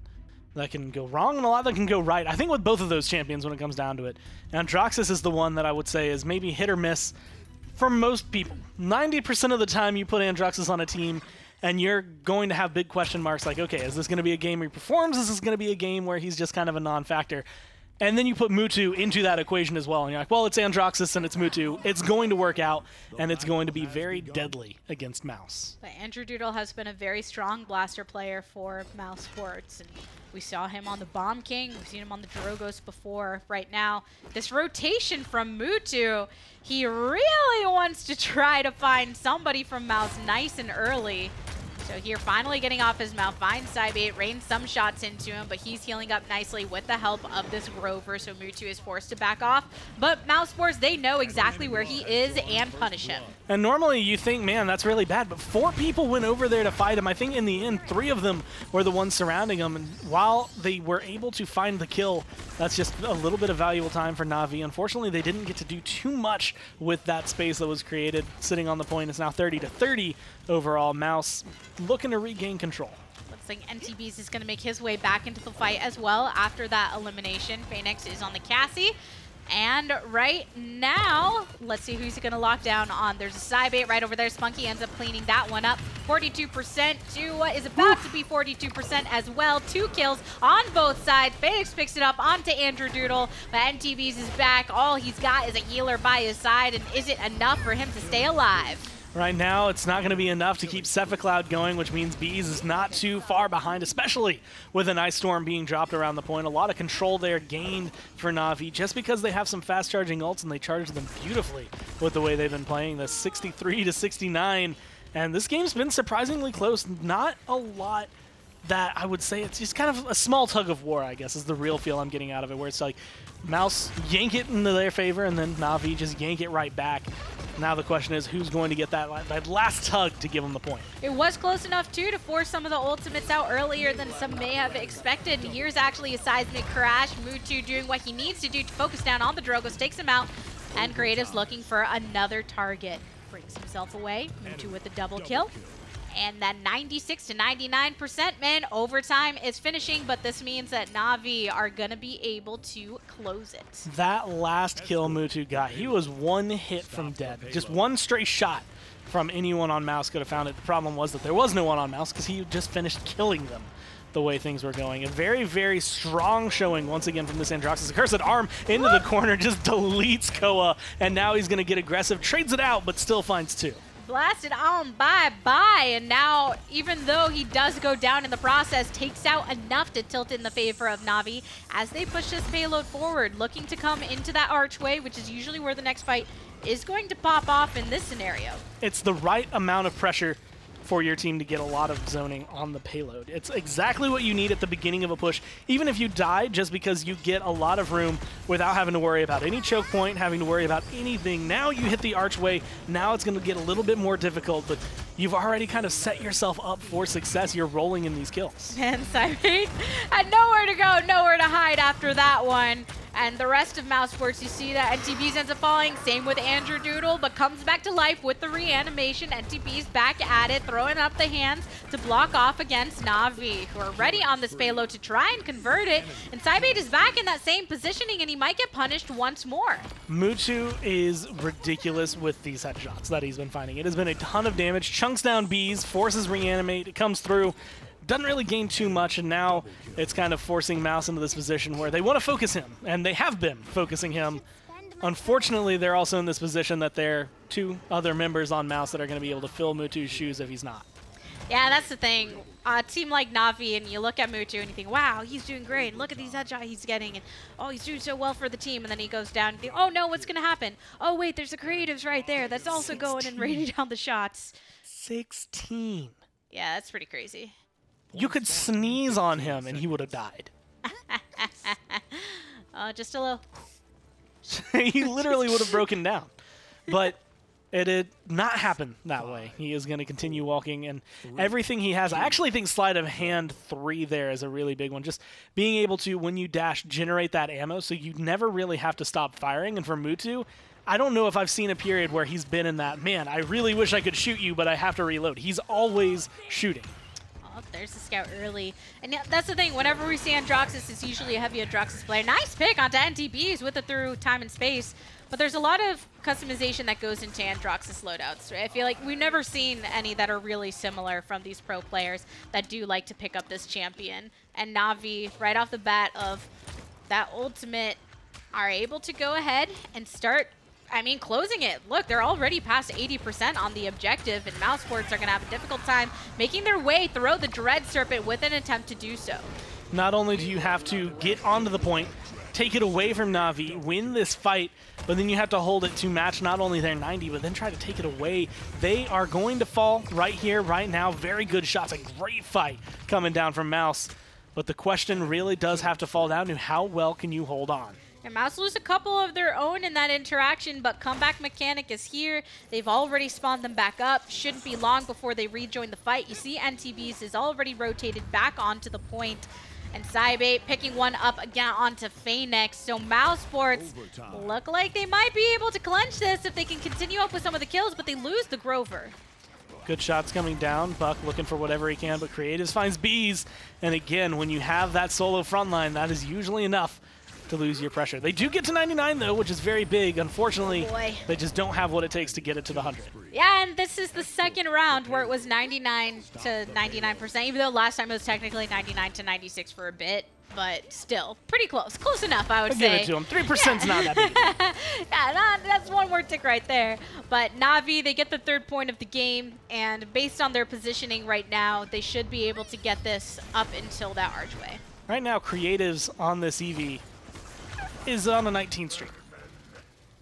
that can go wrong and a lot that can go right. I think with both of those champions when it comes down to it, Androxus is the one that I would say is maybe hit or miss for most people. 90% of the time you put Androxus on a team and you're going to have big question marks like, okay, is this going to be a game where he performs? Is this going to be a game where he's just kind of a non-factor? And then you put Mutu into that equation as well, and you're like, well, it's Androxus and it's Mutu. It's going to work out, and it's going to be very deadly against Mouse.
But Andrew Doodle has been a very strong blaster player for Mousesports, and we saw him on the Bomb King. We've seen him on the Drogos before. Right now, this rotation from Mutu, he really wants to try to find somebody from Mouse nice and early. So here, finally getting off his mount, finds Cybate, rains some shots into him, but he's healing up nicely with the help of this Rover, so Mutu is forced to back off. But Mousesports, they know exactly where he is and punish him.
And normally you think, man, that's really bad, but 4 people went over there to fight him. I think in the end, 3 of them were the ones surrounding him, and while they were able to find the kill, that's just a little bit of valuable time for Na'Vi. Unfortunately, they didn't get to do too much with that space that was created. Sitting on the point, it's now 30-30 overall. Mouse looking to regain control.
Looks like NTBs is going to make his way back into the fight as well after that elimination. Phoenix is on the Cassie. And right now, let's see who's going to lock down on. There's a Cybate right over there. Spunky ends up cleaning that one up. 42% to what is about to be 42% as well. 2 kills on both sides. Phoenix picks it up onto Andrew Doodle, but NTBs is back. All he's got is a healer by his side, and is it enough for him to stay alive?
Right now, it's not going to be enough to keep Cephacloud going, which means Bees is not too far behind, especially with an Ice Storm being dropped around the point. A lot of control there gained for Na'Vi just because they have some fast-charging ults, and they charge them beautifully with the way they've been playing. The 63-69, and this game's been surprisingly close. Not a lot that I would say. It's just kind of a small tug of war, I guess, is the real feel I'm getting out of it, where it's like Mouse yank it into their favor, and then Na'Vi just yank it right back. Now the question is, who's going to get that last tug to give them the point?
It was close enough, too, to force some of the ultimates out earlier than some may have expected. And here's actually a seismic crash. Mutu doing what he needs to do to focus down on the Drogos, takes him out, and Creative's looking for another target. Brings himself away. Mutu with a double kill. And that 96-99%, man, overtime is finishing, but this means that Na'Vi are going to be able to close it.
That last kill Mutu got, he was 1 hit from dead. Just 1 stray shot from anyone on Mouse could have found it. The problem was that there was no one on Mouse because he just finished killing them the way things were going. A very, very strong showing once again from this Androxus. A cursed arm into the corner, just deletes Koa, and now he's going to get aggressive, trades it out, but still finds 2.
Blasted on bye-bye, and now, even though he does go down in the process, takes out enough to tilt in the favor of Na'Vi as they push this payload forward, looking to come into that archway, which is usually where the next fight is going to pop off in this scenario.
It's the right amount of pressure for your team to get a lot of zoning on the payload. It's exactly what you need at the beginning of a push. Even if you die, just because you get a lot of room without having to worry about any choke point, having to worry about anything. Now you hit the archway, now it's going to get a little bit more difficult, but you've already kind of set yourself up for success. You're rolling in these kills.
And Cybate had nowhere to go, nowhere to hide after that one. And the rest of Mousesports, you see that NTBs ends up falling. Same with Andrew Doodle, but comes back to life with the reanimation. NTBs back at it, throwing up the hands to block off against Na'Vi, who are ready on this payload to try and convert it. And Cybate is back in that same positioning, and he might get punished once more.
Mutu is ridiculous with these headshots that he's been finding. It has been a ton of damage. Chunks down Bees, forces reanimate, it comes through. Doesn't really gain too much, and now it's kind of forcing Mouse into this position where they want to focus him, and they have been focusing him. Unfortunately, they're also in this position that there are 2 other members on Mouse that are going to be able to fill Mutu's shoes if he's not.
Yeah, that's the thing. A team like Na'Vi, and you look at Mutu and you think, wow, he's doing great. Look at these headshots he's getting. And, oh, he's doing so well for the team. And then he goes down and you think, oh, no, what's going to happen? Oh, wait, there's the creatives right there. That's also 16. Going and raining down the shots.
16.
Yeah, that's pretty crazy.
You could sneeze on him and he would have died.
Just a little.
He literally would have broken down. But it did not happen that way. He is going to continue walking, and everything he has, I actually think sleight of hand 3 there is a really big one. Just being able to, when you dash, generate that ammo so you never really have to stop firing. And for Mutu, I don't know if I've seen a period where he's been in that, man, I really wish I could shoot you, but I have to reload. He's always shooting.
Oh, there's the scout early. And that's the thing, whenever we see Androxus, it's usually a heavy Androxus player. Nice pick onto NTBs with it through time and space. But there's a lot of customization that goes into Androxus loadouts. Right? I feel like we've never seen any that are really similar from these pro players that do like to pick up this champion. And Na'Vi, right off the bat of that ultimate, are able to go ahead and start, closing it. Look, they're already past 80% on the objective, and Mousesports are going to have a difficult time making their way through the Dread Serpent with an attempt to do so.
Not only do you have to get onto the point, take it away from Na'Vi, win this fight, but then you have to hold it to match not only their 90, but then try to take it away. They are going to fall right here, right now. Very good shots, a great fight coming down from Mouse. But the question really does have to fall down to how well can you hold on?
And Mouse lose a couple of their own in that interaction, but comeback mechanic is here. They've already spawned them back up. Shouldn't be long before they rejoin the fight. You see NTBs is already rotated back onto the point. And Cybate picking one up again onto Phoenix. So Mousesports look like they might be able to clinch this if they can continue up with some of the kills, but they lose the Grover.
Good shots coming down. Buck looking for whatever he can, but Creatives finds Bees. And again, when you have that solo front line, that is usually enough to lose your pressure. They do get to 99 though, which is very big. Unfortunately, they just don't have what it takes to get it to the 100.
Yeah, and this is the second round where it was 99 to 99%, even though last time it was technically 99 to 96 for a bit, but still pretty close. Close enough, I would say.
Give it to them. 3%'s not that big.
Yeah, that's one more tick right there. But Na'Vi, they get the 3rd point of the game, and based on their positioning right now, they should be able to get this up until that archway.
Right now, Creatives on this EV is on a 19 streak.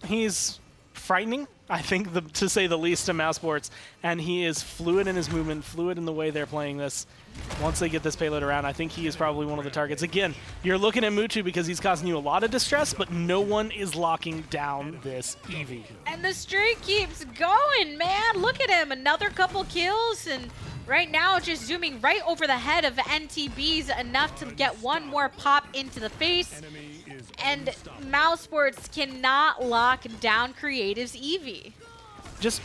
He's frightening, I think, to say the least, to Mousesports, and he is fluid in his movement, fluid in the way they're playing this. Once they get this payload around, I think he is probably one of the targets. Again, you're looking at Mutu because he's causing you a lot of distress, but no one is locking down this EV.
And the streak keeps going, man. Look at him. Another couple kills, and right now just zooming right over the head of NTBs, enough to get one more pop into the face. And Mousesports cannot lock down Creative's Eevee.
Just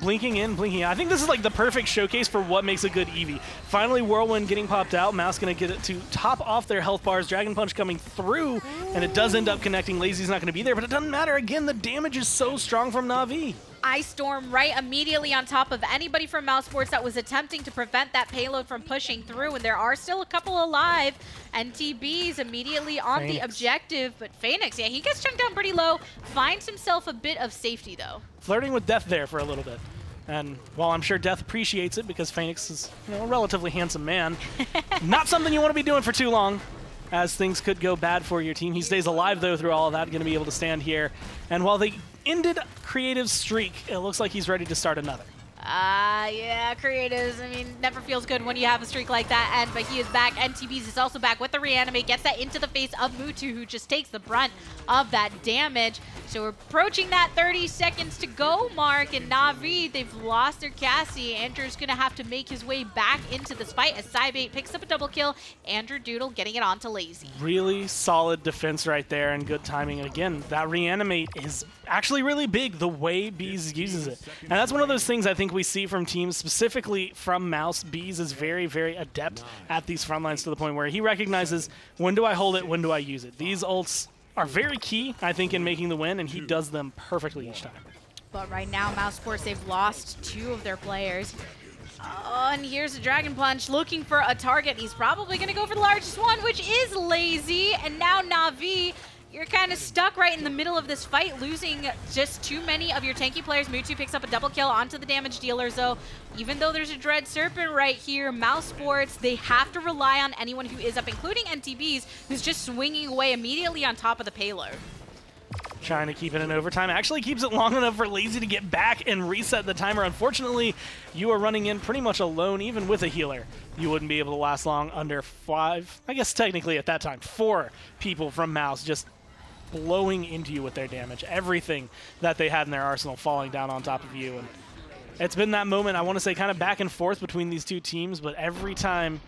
blinking in, blinking out. I think this is like the perfect showcase for what makes a good Eevee. Finally, Whirlwind getting popped out. Mouse going to get it to top off their health bars. Dragon Punch coming through, and it does end up connecting. Lazy's not going to be there, but it doesn't matter. Again, the damage is so strong from Na'Vi.
Ice Storm right immediately on top of anybody from Mousesports that was attempting to prevent that payload from pushing through, and there are still a couple alive. NTB's immediately on the objective, but Phoenix, yeah, he gets chunked down pretty low, finds himself a bit of safety though.
Flirting with Death there for a little bit. And while I'm sure Death appreciates it because Phoenix is, a relatively handsome man, not something you want to be doing for too long, as things could go bad for your team. He stays alive though through all of that, going to be able to stand here. And while they ended Creative's streak, it looks like he's ready to start another.
Yeah, Creatives, never feels good when you have a streak like that, but he is back. NTBs is also back with the reanimate, gets that into the face of Mutu, who just takes the brunt of that damage. So we're approaching that 30 seconds to go mark, and Na'Vi, they've lost their Cassie. Andrew's going to have to make his way back into this fight as Cybate picks up a double kill. Andrew Doodle getting it onto Lazy.
Really solid defense right there and good timing. And again, that reanimate is actually really big the way Bees uses it. And that's one of those things I think we see from teams, specifically from Mouse. Bees is very, very adept at these front lines to the point where he recognizes, when do I hold it, when do I use it? These ults are very key, I think, in making the win, and he does them perfectly each time.
But right now, Mousesports, they've lost 2 of their players. Oh, and here's a Dragon Punch looking for a target. He's probably going to go for the largest one, which is Lazy. And now Na'Vi, you're kind of stuck right in the middle of this fight, losing just too many of your tanky players. Mewtwo picks up a double kill onto the damage dealers, though. Even though there's a Dread Serpent right here, Mousesports, they have to rely on anyone who is up, including NTBs, who's just swinging away immediately on top of the payload.
Trying to keep it in overtime. Actually keeps it long enough for Lazy to get back and reset the timer. Unfortunately, you are running in pretty much alone, even with a healer. You wouldn't be able to last long under 5, I guess technically at that time, 4 people from Mouse just blowing into you with their damage. Everything that they had in their arsenal falling down on top of you. And it's been that moment, I want to say, kind of back and forth between these two teams, but every time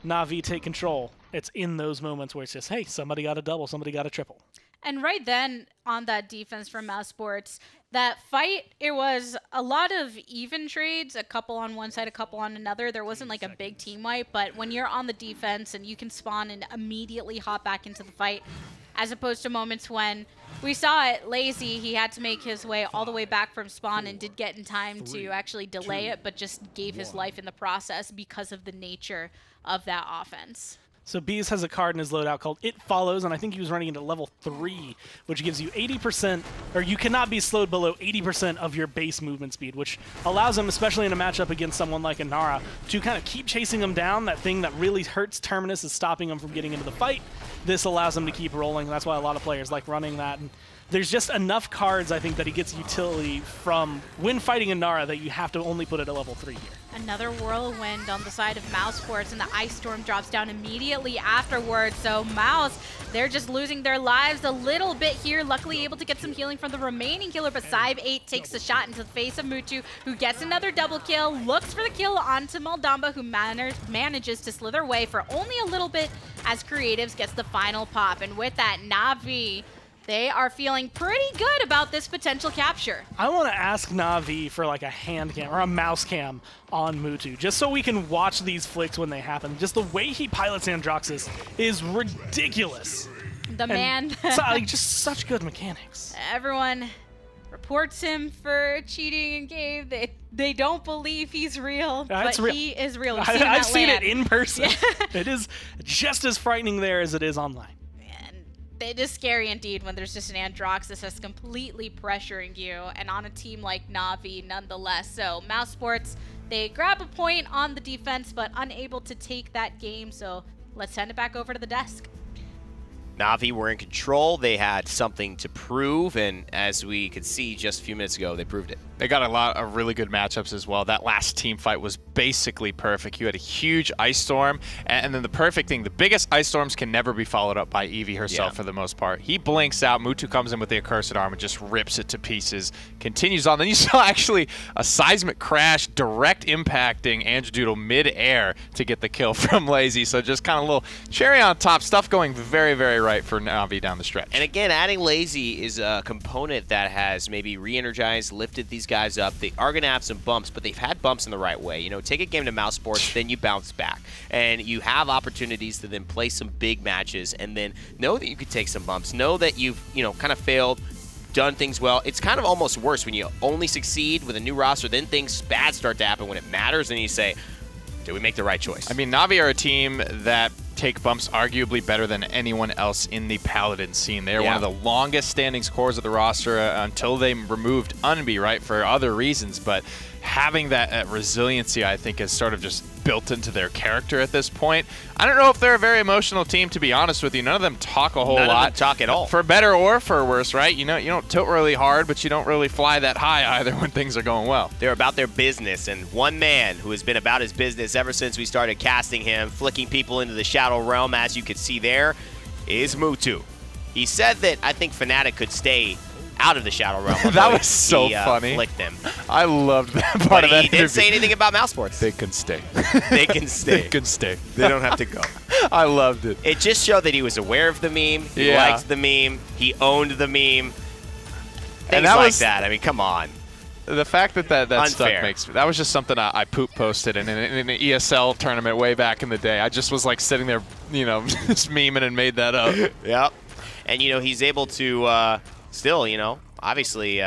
Na'Vi take control, it's in those moments where it's just, hey, somebody got a double, somebody got a triple.
And right then, on that defense from Mousesports, that fight, it was a lot of even trades, a couple on one side, a couple on another. There wasn't like a big team wipe, but when you're on the defense and you can spawn and immediately hop back into the fight, as opposed to moments when we saw it, Lazy, he had to make his way all the way back from spawn and did get in time to actually delay it, but just gave his life in the process because of the nature of that offense.
So Bees has a card in his loadout called It Follows, and I think he was running into level 3, which gives you 80%, or you cannot be slowed below 80% of your base movement speed, which allows him, especially in a matchup against someone like Inara, to kind of keep chasing him down. That thing that really hurts Terminus is stopping him from getting into the fight. This allows him to keep rolling. That's why a lot of players like running that. And there's just enough cards, I think, that he gets utility from when fighting Inara that you have to only put it at level 3 here.
Another whirlwind on the side of Mousesports, and the Ice Storm drops down immediately afterwards. So Mouse, they're just losing their lives a little bit here. Luckily able to get some healing from the remaining killer, but Cybe8 takes a shot into the face of Mewtwo, who gets another double kill, looks for the kill onto Moldamba, who manages to slither away for only a little bit as Creatives gets the final pop. And with that, Na'Vi, they are feeling pretty good about this potential capture.
I want to ask Na'Vi for like a hand cam or a mouse cam on Mewtwo, just so we can watch these flicks when they happen. Just the way he pilots Androxus is ridiculous.
The man.
Just such good mechanics.
Everyone reports him for cheating in game. They don't believe he's real, but
real.
He is real.
I've seen it in person. Yeah. It is just as frightening there as it is online.
It is scary indeed when there's just an Androxus that's completely pressuring you, and on a team like Na'Vi nonetheless. So Mousesports, they grab a point on the defense, but unable to take that game. So let's send it back over to the desk.
Na'Vi were in control. They had something to prove, and as we could see just a few minutes ago, they proved it.
They got a lot of really good matchups as well. That last team fight was basically perfect. You had a huge Ice Storm, and then the perfect thing, the biggest Ice Storms can never be followed up by Eevee herself for the most part. He blinks out, Mewtwo comes in with the Accursed Arm and just rips it to pieces, continues on. Then you saw actually a seismic crash direct impacting Androdoodle mid-air to get the kill from Lazy. So just kind of a little cherry on top, stuff going very, very right for Na'Vi down the stretch.
And again, adding Lazy is a component that has maybe re-energized, lifted these guys up. They are going to have some bumps, but they've had bumps in the right way. You know, take a game to Mousesports, then you bounce back. And you have opportunities to then play some big matches and then know that you could take some bumps. Know that you've, kind of failed, done things well. It's kind of almost worse when you only succeed with a new roster, then things bad start to happen when it matters, and you say, did we make the right choice?
I mean, Na'Vi are a team that take bumps arguably better than anyone else in the Paladin scene. They're one of the longest standing cores of the roster until they removed Unbi, right, for other reasons. But having that resiliency, I think, is sort of just built into their character at this point. I don't know if they're a very emotional team, to be honest with you. None of them talk a whole lot.
None of them talk at all.
For better or for worse, right? You don't tilt really hard, but you don't really fly that high either when things are going well.
They're about their business, and one man who has been about his business ever since we started casting him, flicking people into the Shadow Realm, as you could see there, is Mewtwo. He said that I think Fnatic could stay out of the Shadow Realm.
That was so funny.
Flicked them.
I loved that part of that.
He didn't say anything about Mousesports.
They can stay.
They can stay.
They can stay.
They don't have to go.
I loved it.
It just showed that he was aware of the meme. He liked the meme. He owned the meme. Things like that. I mean, come on.
The fact that stuff makes that was just something I poop posted in an ESL tournament way back in the day. I just was like sitting there, just memeing and made that up.
Yep. And he's able to still, obviously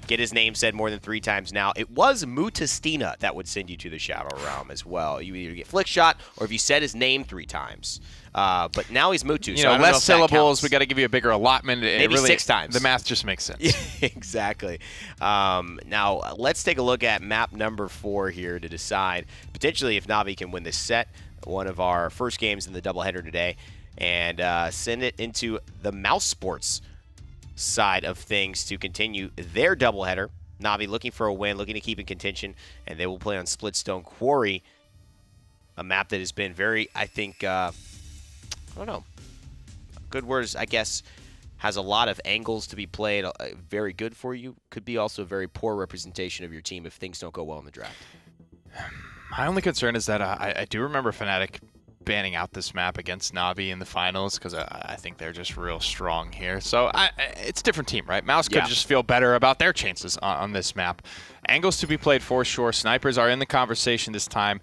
get his name said more than 3 times now. It was Mutastina that would send you to the Shadow Realm as well. You either get Flick Shot or if you said his name 3 times. But now he's Mutu.
You know, less syllables. We got to give you a bigger allotment.
Maybe
really,
6 times.
The math just makes sense.
Yeah, exactly. Now let's take a look at map number 4 here to decide potentially if Na'Vi can win this set. One of our first games in the doubleheader today, and send it into the Mousesports side of things to continue their doubleheader. Na'Vi looking for a win, looking to keep in contention, and they will play on Splitstone Quarry, a map that has been very, I think, I don't know, good words, I guess, has a lot of angles to be played, very good for you. Could be also a very poor representation of your team if things don't go well in the draft.
My only concern is that I do remember Fnatic banning out this map against Na'Vi in the finals because I think they're just real strong here. So it's a different team, right? Mouse could just feel better about their chances on this map. Angles to be played for sure. Snipers are in the conversation this time.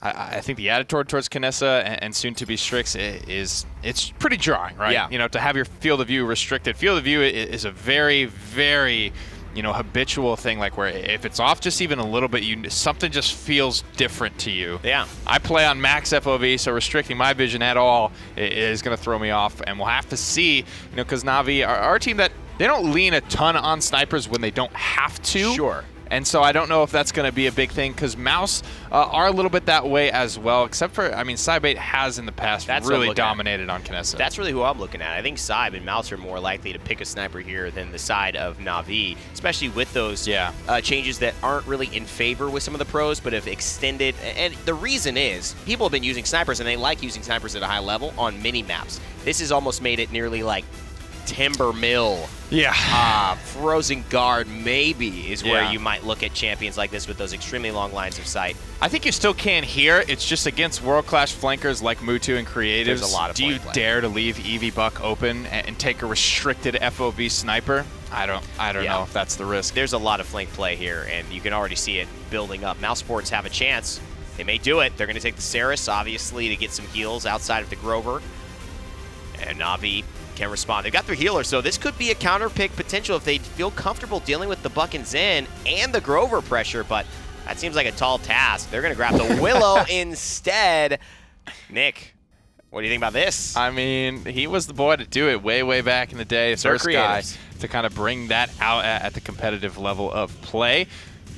I think the attitude towards Kinessa and soon to be Strix it's pretty jarring, right?
Yeah.
You know, to have your field of view restricted. Field of view is a very, very habitual thing, like where if it's off just even a little bit, something just feels different to you.
Yeah.
I play on max FOV, so restricting my vision at all is going to throw me off, and we'll have to see, because Na'Vi are our team that they don't lean a ton on snipers when they don't have to.
Sure.
And so I don't know if that's going to be a big thing because Mouse are a little bit that way as well, except for, I mean, Cybate has in the past really dominated on Kinessa.
That's really who I'm looking at. I think Cyb and Mouse are more likely to pick a sniper here than the side of Na'Vi, especially with those changes that aren't really in favor with some of the pros, but have extended. And the reason is people have been using snipers, and they like using snipers at a high level on mini-maps. This has almost made it nearly like Timber Mill. Frozen Guard maybe is where you might look at champions like this with those extremely long lines of sight.
I think you still can here. It's just against world-class flankers like Mutu and Creatives.
There's a lot of
Do you dare to leave Eevee Buck open and take a restricted FOV sniper? I don't know if that's the risk.
There's a lot of flank play here, and you can already see it building up. Mousesports have a chance. They may do it. They're going to take the Saris, obviously, to get some heals outside of the Grover. And Na'Vi can respond. They've got their healer, so this could be a counter pick potential if they feel comfortable dealing with the Buck and Zen and the Grover pressure, but that seems like a tall task. They're going to grab the Willow instead. Nick, what do you think about this?
I mean, he was the boy to do it way back in the day. First guy to kind of bring that out at the competitive level of play.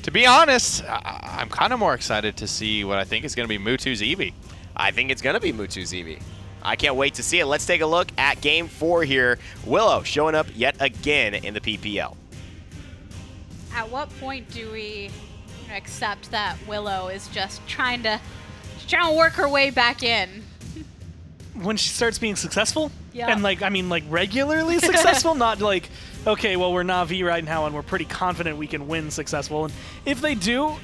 To be honest, I'm kind of more excited to see what I think is going to be Mutu's Eevee.
I think it's going to be Mutu's Eevee. I can't wait to see it. Let's take a look at Game 4 here. Willow showing up yet again in the PPL.
At what point do we accept that Willow is just trying to work her way back in?
When she starts being successful?
Yeah.
And regularly successful, not like, okay, well, we're Na'Vi right now and we're pretty confident we can win successful. And if they do,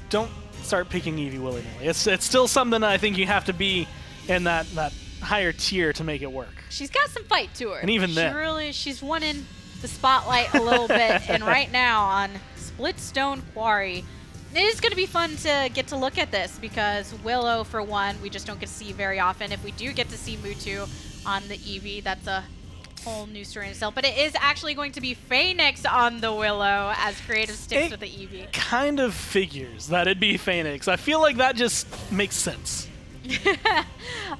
don't start picking Eevee willy-nilly. It's still something I think you have to be in that higher tier to make it work.
She's got some fight to her.
And even then.
She's won in the spotlight a little bit. And right now on Splitstone Quarry, it is going to be fun to get to look at this because Willow, for one, we just don't get to see very often. If we do get to see Mutu on the Eevee, that's a whole new story in itself. But it is actually going to be Phoenix on the Willow as Creative sticks with the Eevee.
Kind of figures that it'd be Phoenix. I feel like that just makes sense.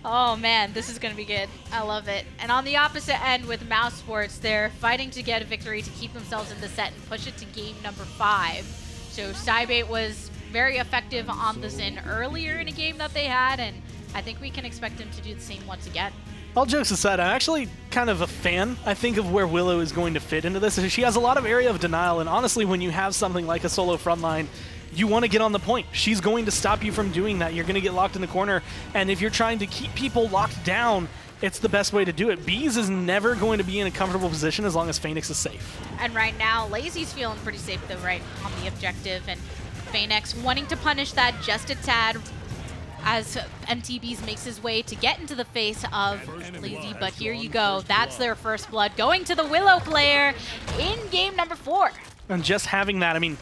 Oh man, this is going to be good. I love it. And on the opposite end with Mousesports, they're fighting to get a victory to keep themselves in the set and push it to game number 5. So Cybate was very effective on the Zen earlier in a game that they had, and I think we can expect him to do the same once again.
All jokes aside, I'm actually kind of a fan, I think, of where Willow is going to fit into this. She has a lot of area of denial, and honestly, when you have something like a solo frontline, you want to get on the point. She's going to stop you from doing that. You're going to get locked in the corner, and if you're trying to keep people locked down, it's the best way to do it. Bees is never going to be in a comfortable position as long as Phoenix is safe.
And right now, Lazy's feeling pretty safe though, right on the objective, and Phoenix wanting to punish that just a tad as MTBs makes his way to get into the face of Lazy, but here you go. That's their first blood going to the Willow player in game number 4.
And just having that, I mean,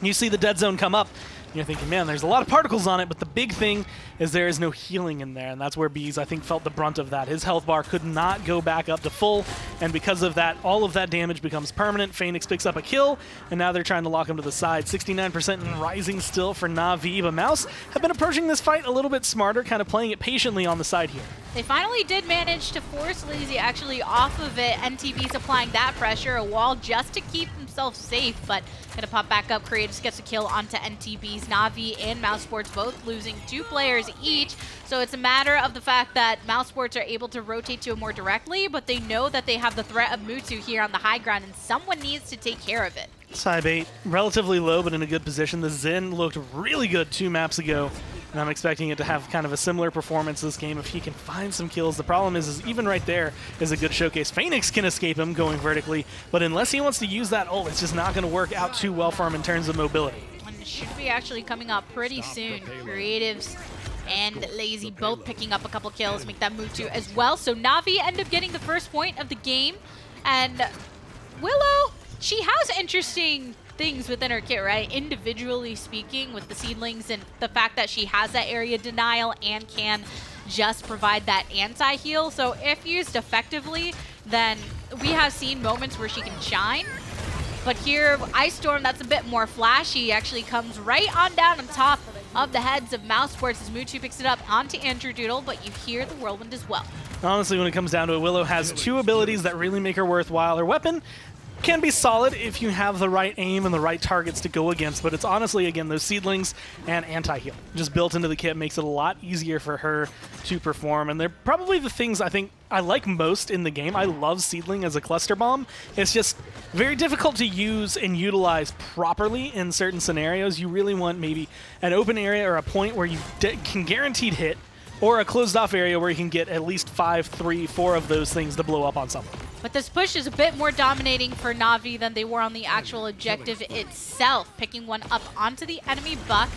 you see the dead zone come up. You're thinking, man, there's a lot of particles on it, but the big thing is there is no healing in there, and that's where Bees, I think, felt the brunt of that. His health bar could not go back up to full, and because of that, all of that damage becomes permanent. Phoenix picks up a kill, and now they're trying to lock him to the side. 69% and rising still for Na'Vi, but Mouse have been approaching this fight a little bit smarter, kind of playing it patiently on the side here.
They finally did manage to force Lazy actually off of it. NTB's applying that pressure, a wall just to keep himself safe, but gonna pop back up. Creatives gets a kill onto NTB's. Na'Vi and Mousesports both losing 2 players each, so it's a matter of the fact that Mousesports are able to rotate to him more directly, but they know that they have the threat of Mutu here on the high ground, and someone needs to take care of it.
Side 8, relatively low, but in a good position. The Zen looked really good 2 maps ago, and I'm expecting it to have kind of a similar performance this game if he can find some kills. The problem is even right there is a good showcase. Phoenix can escape him going vertically, but unless he wants to use that ult, it's just not going to work out too well for him in terms of mobility.
And it should be actually coming up pretty soon. Creatives and Lazy both picking up a couple kills, make that move too as well. So Na'Vi end up getting the first point of the game, and Willow, she has interesting things within her kit, right? Individually speaking, with the seedlings and the fact that she has that area denial and can just provide that anti-heal. So if used effectively, then we have seen moments where she can shine. But here, Ice Storm, that's a bit more flashy, actually comes right on down on top of the heads of Mousesports as Mutu picks it up onto Andrew Doodle, but you hear the Whirlwind as well.
Honestly, when it comes down to it, Willow has 2 abilities that really make her worthwhile. Her weapon can be solid if you have the right aim and the right targets to go against, but it's honestly, again, those seedlings and anti-heal just built into the kit makes it a lot easier for her to perform, and they're probably the things I think I like most in the game. I love seedling as a cluster bomb. It's just very difficult to use and utilize properly in certain scenarios. You really want maybe an open area or a point where you can guaranteed hit, or a closed-off area where you can get at least 5, 3, 4 of those things to blow up on someone.
But this push is a bit more dominating for Na'Vi than they were on the actual objective itself, picking one up onto the enemy buck,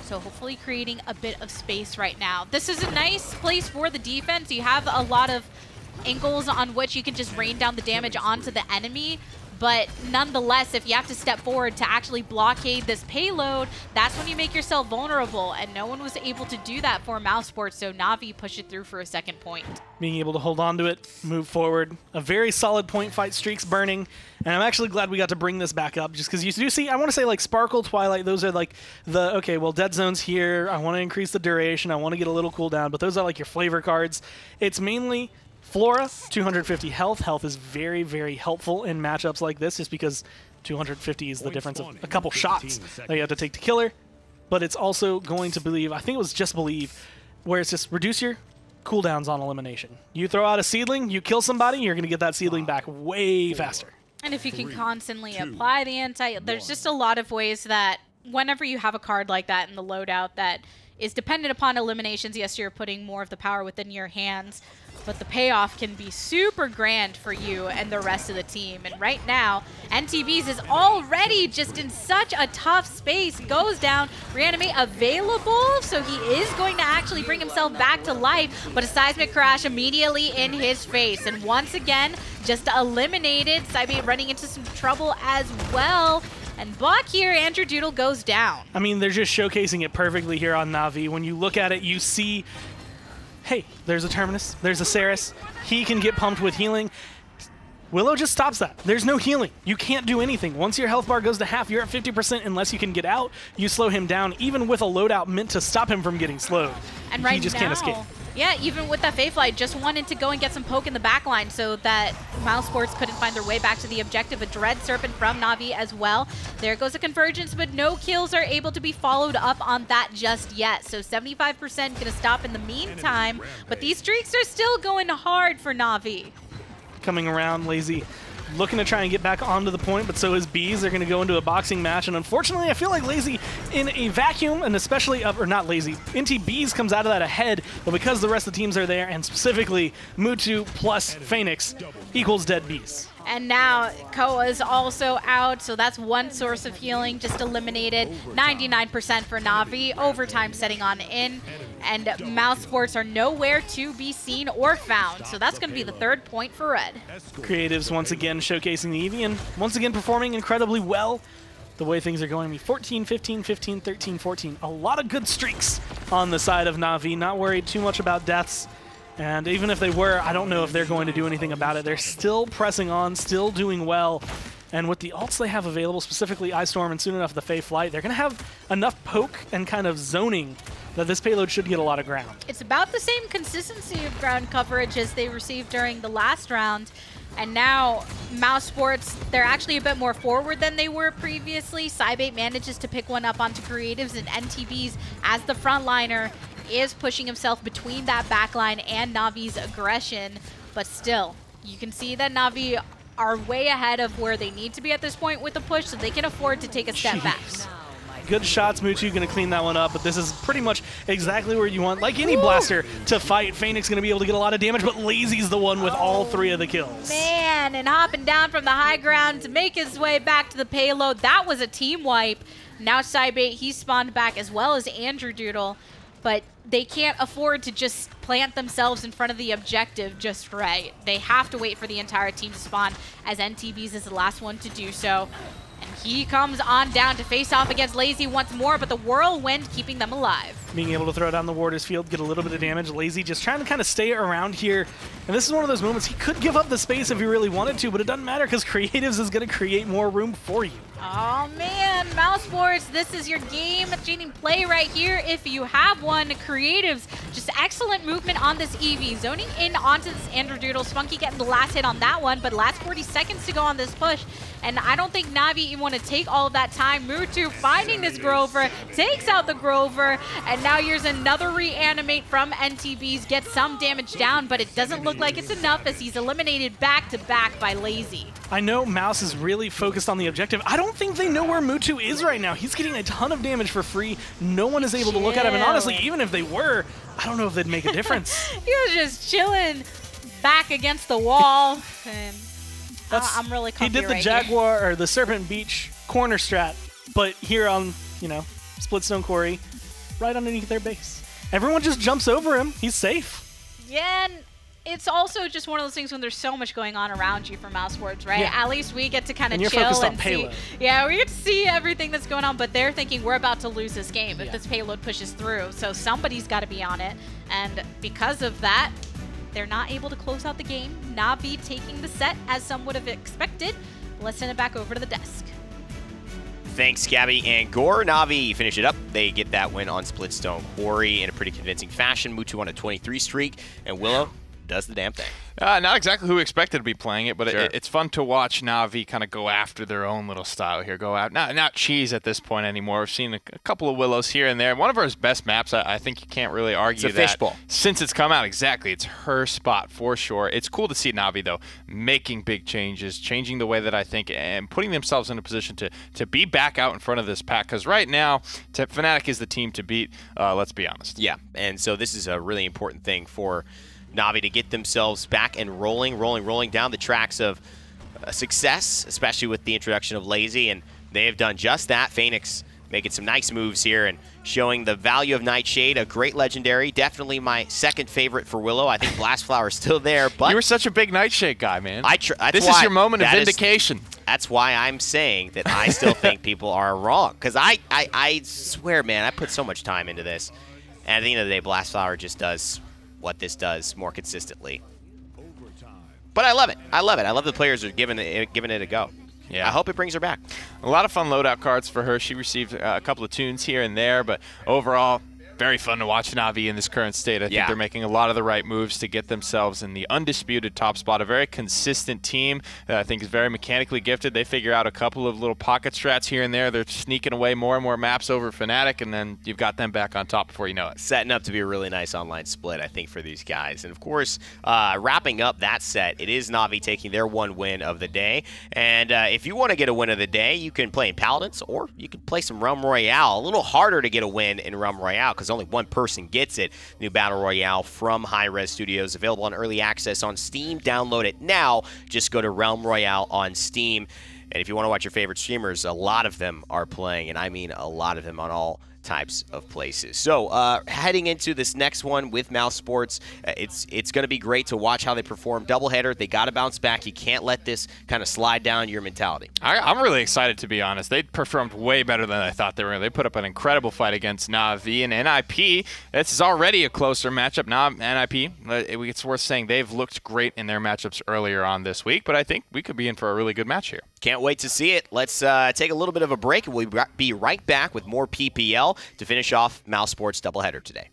so hopefully creating a bit of space right now. This is a nice place for the defense. You have a lot of angles on which you can just rain down the damage onto the enemy, but nonetheless, if you have to step forward to actually blockade this payload, that's when you make yourself vulnerable, and no one was able to do that for Mousesports, so Na'Vi push it through for a second point.
Being able to hold on to it, move forward, a very solid point fight streak's burning, and I'm actually glad we got to bring this back up, just because you do see, I want to say like Sparkle, Twilight, those are like the, okay, well, Dead Zone's here, I want to increase the duration, I want to get a little cooldown, but those are like your flavor cards. It's mainly Flora, 250 health. Health is very, very helpful in matchups like this, just because 250 is the difference of a couple shots that you have to take to kill her. But it's also going to believe, I think it was just believe, where it's just reduce your cooldowns on elimination. You throw out a seedling, you kill somebody, you're going to get that seedling back way faster.
And if you can constantly apply the anti, there's just a lot of ways that whenever you have a card like that in the loadout that is dependent upon eliminations, yes, you're putting more of the power within your hands, but the payoff can be super grand for you and the rest of the team. And right now, NTBs is already just in such a tough space. Goes down, Reanimate available, so he is going to actually bring himself back to life, but a seismic crash immediately in his face. And once again, just eliminated. Saibate running into some trouble as well. And Bach here, Andrew Doodle goes down.
I mean, they're just showcasing it perfectly here on Na'Vi. When you look at it, you see, hey, there's a Terminus, there's a Ceres. He can get pumped with healing. Willow just stops that. There's no healing. You can't do anything. Once your health bar goes to half, you're at 50% unless you can get out. You slow him down, even with a loadout meant to stop him from getting slowed.
And right
he just can't escape.
Yeah, even with that Fayfly, just wanted to go and get some poke in the back line so that Mousesports couldn't find their way back to the objective. A Dread Serpent from Na'Vi as well. There goes a Convergence, but no kills are able to be followed up on that just yet. So 75% going to stop in the meantime, but these streaks are still going hard for Na'Vi.
Coming around, Lazy looking to try and get back onto the point, but so is Bees. They're going to go into a boxing match, and unfortunately, I feel like Lazy in a vacuum, and especially, or not Lazy, NTBs comes out of that ahead, but because the rest of the teams are there, and specifically Mutu plus Phoenix equals dead Bees.
And now Koa is also out, so that's one source of healing just eliminated. 99% for Na'Vi, overtime setting on in, and Mousesports are nowhere to be seen or found. So that's going to be the third point for Red.
Creatives once again showcasing the Eevee, and once again performing incredibly well. the way things are going. I mean, 14, 15, 15, 13, 14. A lot of good streaks on the side of Na'Vi. Not worried too much about deaths. And even if they were, I don't know if they're going to do anything about it. They're still pressing on, still doing well. And with the ults they have available, specifically Ice Storm and soon enough the Fae Flight, they're going to have enough poke and kind of zoning that this payload should get a lot of ground.
It's about the same consistency of ground coverage as they received during the last round. And now, Mousesports, they're actually a bit more forward than they were previously. Cybate manages to pick one up onto Creatives, and NTBs, as the frontliner, is pushing himself between that backline and Navi's aggression. But still, you can see that Na'Vi are way ahead of where they need to be at this point with the push, so they can afford to take a step back.
Good shots, Mutu going to clean that one up, but this is pretty much exactly where you want, like any blaster, to fight. Phoenix going to be able to get a lot of damage, but Lazy's the one with all 3 of the kills.
Man, and hopping down from the high ground to make his way back to the payload. That was a team wipe. Now Cybate, he spawned back as well as Andrew Doodle, but they can't afford to just plant themselves in front of the objective just right. They have to wait for the entire team to spawn, as NTBs is the last one to do so. And he comes on down to face off against Lazy once more, but the Whirlwind keeping them alive.
Being able to throw down the Warder's Field, get a little bit of damage. Lazy just trying to kind of stay around here. And this is one of those moments he could give up the space if he really wanted to, but it doesn't matter because Creatives is going to create more room for you.
Oh man, Mousesports, this is your game-changing play right here if you have one. Creatives, just excellent movement on this EV. Zoning in onto this Andrew Doodle. Spunky getting the last hit on that one, but last 40 seconds to go on this push. And I don't think Na'Vi even want to take all of that time. Mutu finding this Grover, takes out the Grover, and now here's another reanimate from NTBs, gets some damage down, but it doesn't look like it's enough as he's eliminated back-to-back by Lazy.
I know Mouse is really focused on the objective. I don't think they know where Mutu is right now. He's getting a ton of damage for free. No one is able to look at him, and honestly, even if they were, I don't know if they'd make a difference.
He was just chilling back against the wall, and I'm really comfy.
He did the Jaguar or the Serpent Beach corner strat, but here on, Splitstone Quarry, right underneath their base. Everyone just jumps over him. He's safe.
Yeah, and it's also just one of those things when there's so much going on around you for Mousesports, right? Yeah. At least we get to kind of chill and see. Yeah, we get to see everything that's going on, but they're thinking we're about to lose this game if this payload pushes through. So somebody's got to be on it, and because of that, they're not able to close out the game. Na'Vi taking the set as some would have expected. Let's send it back over to the desk.
Thanks, Gabby and Gore. Na'Vi finish it up. They get that win on Splitstone Quarry in a pretty convincing fashion. Mutu on a 23 streak, and Willow does the damn thing.
Not exactly who expected to be playing it, but
sure.
It's fun to watch Na'Vi kind of go after their own little style here. Go out, not cheese at this point anymore. We've seen a couple of Willows here and there. One of her best maps, I think you can't really argue
it's a fishbowl.
Since it's come out, exactly. It's her spot for sure. It's cool to see Na'Vi, though, making big changes, changing the way that I think, and putting themselves in a position to be back out in front of this pack. Because right now, Fnatic is the team to beat, let's be honest.
Yeah, and so this is a really important thing for Na'Vi to get themselves back and rolling down the tracks of success, especially with the introduction of Lazy, and they have done just that. Phoenix making some nice moves here and showing the value of Nightshade, a great legendary. Definitely my second favorite for Willow. I think Blast Flower is still there, but
you were such a big Nightshade guy, man.
This
is your moment of vindication.
That's why I'm saying that I still think people are wrong, because I swear, man, I put so much time into this, and at the end of the day, Blast Flower just does what this does more consistently. But I love it. I love the players are giving it a go. Yeah. I hope it brings her back.
A lot of fun loadout cards for her. She received a couple of tunes here and there, but overall, very fun to watch Na'Vi in this current state. I think they're making a lot of the right moves to get themselves in the undisputed top spot. A very consistent team that I think is very mechanically gifted. They figure out a couple of little pocket strats here and there. They're sneaking away more and more maps over Fnatic, and then you've got them back on top before you know it.
Setting up to be a really nice online split, I think, for these guys. And, of course, wrapping up that set, it is Na'Vi taking their one win of the day. And if you want to get a win of the day, you can play in Paladins, or you can play some Realm Royale. A little harder to get a win in Realm Royale because only one person gets it. New Battle Royale from Hi-Rez Studios, available on early access on Steam. Download it now. Just go to Realm Royale on Steam. And if you want to watch your favorite streamers, a lot of them are playing, and I mean a lot of them on all types of places. So heading into this next one with Mousesports, it's going to be great to watch how they perform. Doubleheader, they got to bounce back. You can't let this kind of slide down your mentality.
I'm really excited, to be honest. They performed way better than I thought they were. They put up an incredible fight against Na'Vi and NIP. This is already a closer matchup. NIP, it's worth saying they've looked great in their matchups earlier on this week, but I think we could be in for a really good match here.
Can't wait to see it. Let's take a little bit of a break, and we'll be right back with more PPL to finish off Mousesports doubleheader today.